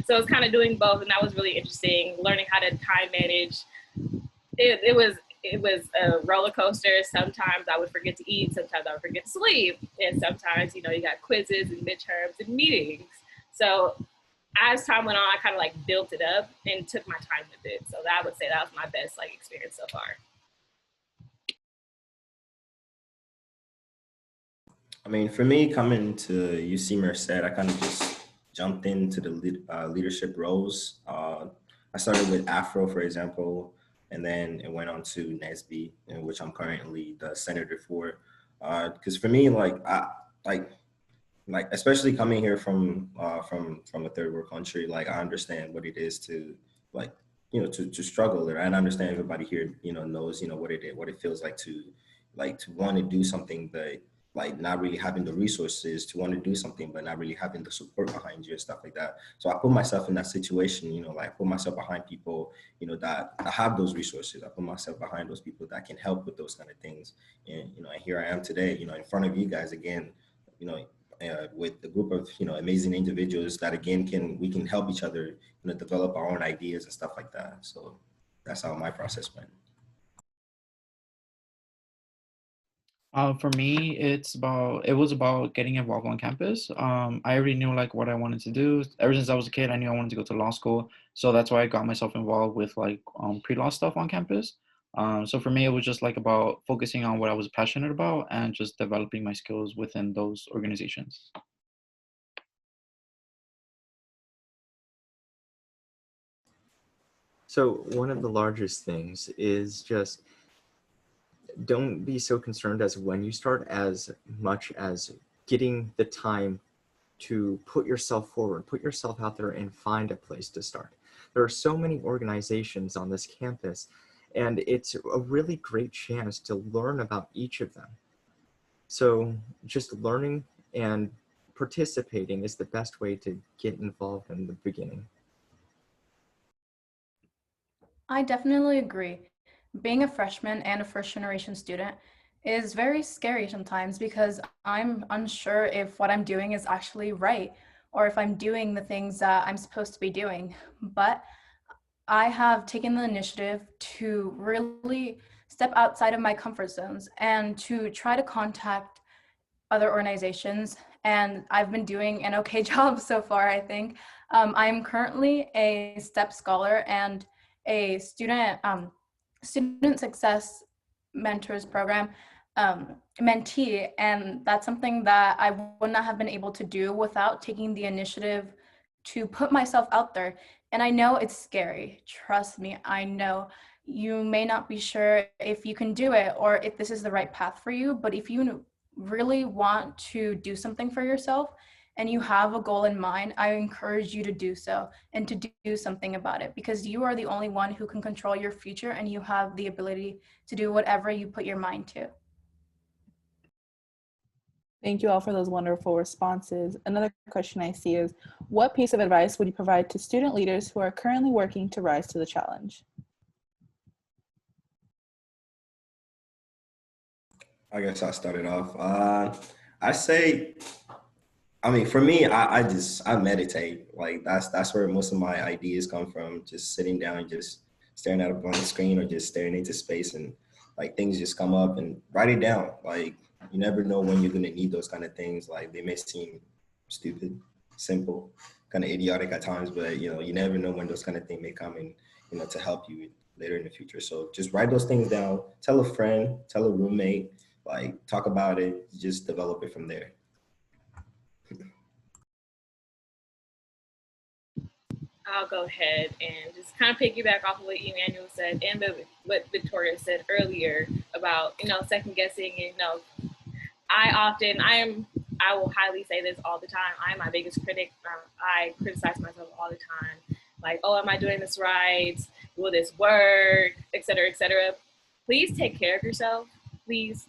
So I was kind of doing both, and that was really interesting, learning how to time manage. It was a roller coaster. Sometimes I would forget to eat, sometimes I would forget to sleep, and sometimes, you got quizzes and midterms and meetings. So as time went on, I kind of like built it up and took my time with it. So I would say that was my best experience so far. I mean, for me, coming to UC Merced, I kind of just jumped into the leadership roles. I started with Afro, for example, and then it went on to NSB, in which I'm currently the senator for. Because for me, especially coming here from a third world country, I understand what it is to to struggle there. And I understand everybody here, knows, what it feels like to want to do something, but like not really having the resources to want to do something, but not really having the support behind you and stuff like that. So I put myself in that situation, like put myself behind people, that have those resources. I put myself behind those people that can help with those kind of things. And, and here I am today, in front of you guys again, with a group of, amazing individuals that again, we can help each other, develop our own ideas and stuff like that. So that's how my process went. For me, it was about getting involved on campus. I already knew like what I wanted to do. Ever since I was a kid, I knew I wanted to go to law school. So that's why I got myself involved with like pre-law stuff on campus. So for me, it was just like about focusing on what I was passionate about and just developing my skills within those organizations. So one of the largest things is just don't be so concerned as when you start as much as getting the time to put yourself forward, put yourself out there and find a place to start. There are so many organizations on this campus, and it's a really great chance to learn about each of them. So just learning and participating is the best way to get involved in the beginning. I definitely agree. Being a freshman and a first generation student is very scary sometimes because I'm unsure if what I'm doing is actually right or if I'm doing the things that I'm supposed to be doing. But I have taken the initiative to really step outside of my comfort zones and to try to contact other organizations. And I've been doing an okay job so far, I think. I am currently a STEP scholar and a student success mentors program mentee, and that's something that I would not have been able to do without taking the initiative to put myself out there. And I know it's scary. Trust me, I know you may not be sure if you can do it or if this is the right path for you, but if you really want to do something for yourself and you have a goal in mind, I encourage you to do so and to do something about it, because you are the only one who can control your future and you have the ability to do whatever you put your mind to. Thank you all for those wonderful responses. Another question I see is, what piece of advice would you provide to student leaders who are currently working to rise to the challenge? I guess I started off. I say, for me, I meditate. Like that's where most of my ideas come from. Just sitting down and just staring at a blank screen or just staring into space, and like things just come up, and write it down. Like you never know when you're gonna need those kind of things. Like they may seem stupid, simple, kind of idiotic at times, but you never know when those kind of things may come in, to help you later in the future. So just write those things down. Tell a friend, tell a roommate, like talk about it, just develop it from there. I'll go ahead and just kind of piggyback off of what Emmanuel said and what Victoria said earlier about, second guessing. I will highly say this all the time. I'm my biggest critic. I criticize myself all the time. Like, oh, am I doing this right? Will this work? Et cetera, et cetera. Please take care of yourself. Please.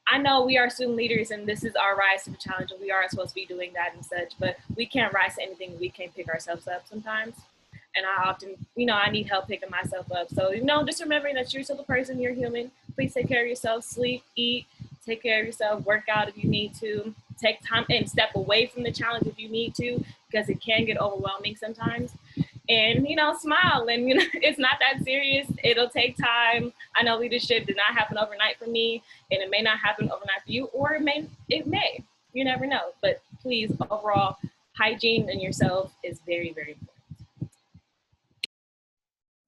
I know we are student leaders and this is our rise to the challenge and we are supposed to be doing that and such, but we can't rise to anything. We can't pick ourselves up sometimes. And I often, I need help picking myself up. So, just remembering that you're still a person, you're human. Please take care of yourself, sleep, eat, take care of yourself, work out if you need to, take time and step away from the challenge if you need to, because it can get overwhelming sometimes. And, smile and, it's not that serious. It'll take time. I know leadership did not happen overnight for me, and it may not happen overnight for you, or it may, you never know. But please, overall, hygiene in yourself is very, very important.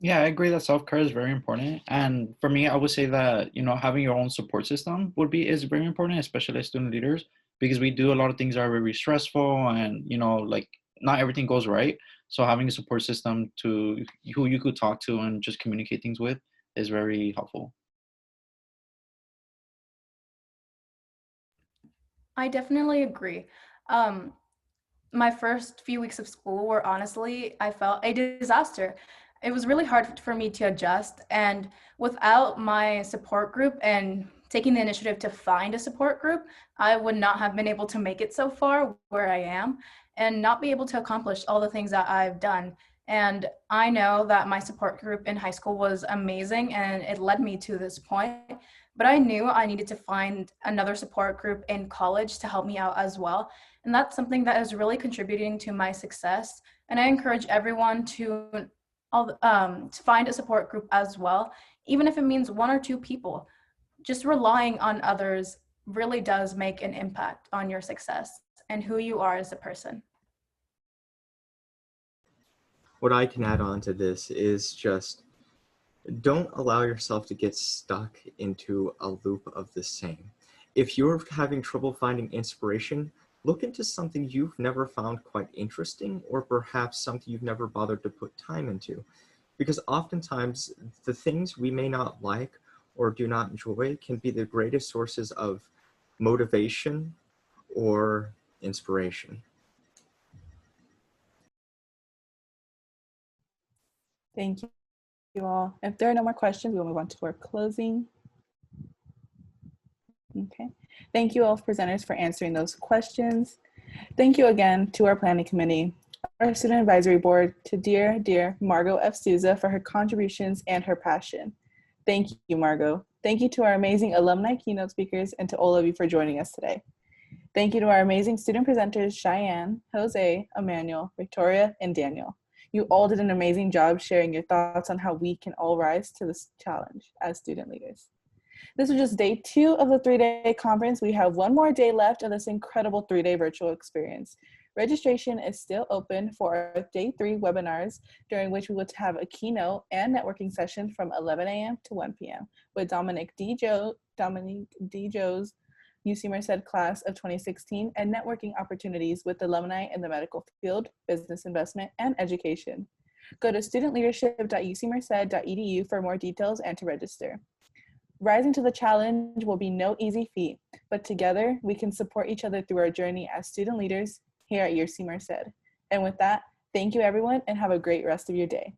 Yeah, I agree that self-care is very important. And for me, I would say that, having your own support system is very important, especially as student leaders, because we do a lot of things that are very stressful and, like not everything goes right. So having a support system to who you could talk to and just communicate things with is very helpful. I definitely agree. My first few weeks of school were honestly, I felt a disaster. It was really hard for me to adjust, and without my support group and taking the initiative to find a support group, I would not have been able to make it so far where I am and not be able to accomplish all the things that I've done. And I know that my support group in high school was amazing and it led me to this point, but I knew I needed to find another support group in college to help me out as well. And that's something that is really contributing to my success. And I encourage everyone to find a support group as well, even if it means 1 or 2 people. Just relying on others really does make an impact on your success and who you are as a person. What I can add on to this is just don't allow yourself to get stuck into a loop of the same. If you're having trouble finding inspiration, look into something you've never found quite interesting, or perhaps something you've never bothered to put time into. Because oftentimes the things we may not like or do not enjoy can be the greatest sources of motivation or inspiration. Thank you all. If there are no more questions, we'll move on to our closing. Okay. Thank you all presenters for answering those questions. Thank you again to our planning committee, our student advisory board, to dear Margot F. Souza for her contributions and her passion. Thank you, Margot. Thank you to our amazing alumni keynote speakers and to all of you for joining us today. Thank you to our amazing student presenters, Cheyenne, Jose, Emmanuel, Victoria, and Daniel. You all did an amazing job sharing your thoughts on how we can all rise to this challenge as student leaders. This was just day 2 of the 3-day conference. We have 1 more day left of this incredible 3-day virtual experience. Registration is still open for our day 3 webinars, during which we will have a keynote and networking session from 11 a.m. to 1 p.m. with Dominic D. Joe's UC Merced class of 2016 and networking opportunities with alumni in the medical field, business investment, and education. Go to studentleadership.ucmerced.edu for more details and to register. Rising to the challenge will be no easy feat, but together we can support each other through our journey as student leaders here at UC Merced. And with that, thank you everyone and have a great rest of your day.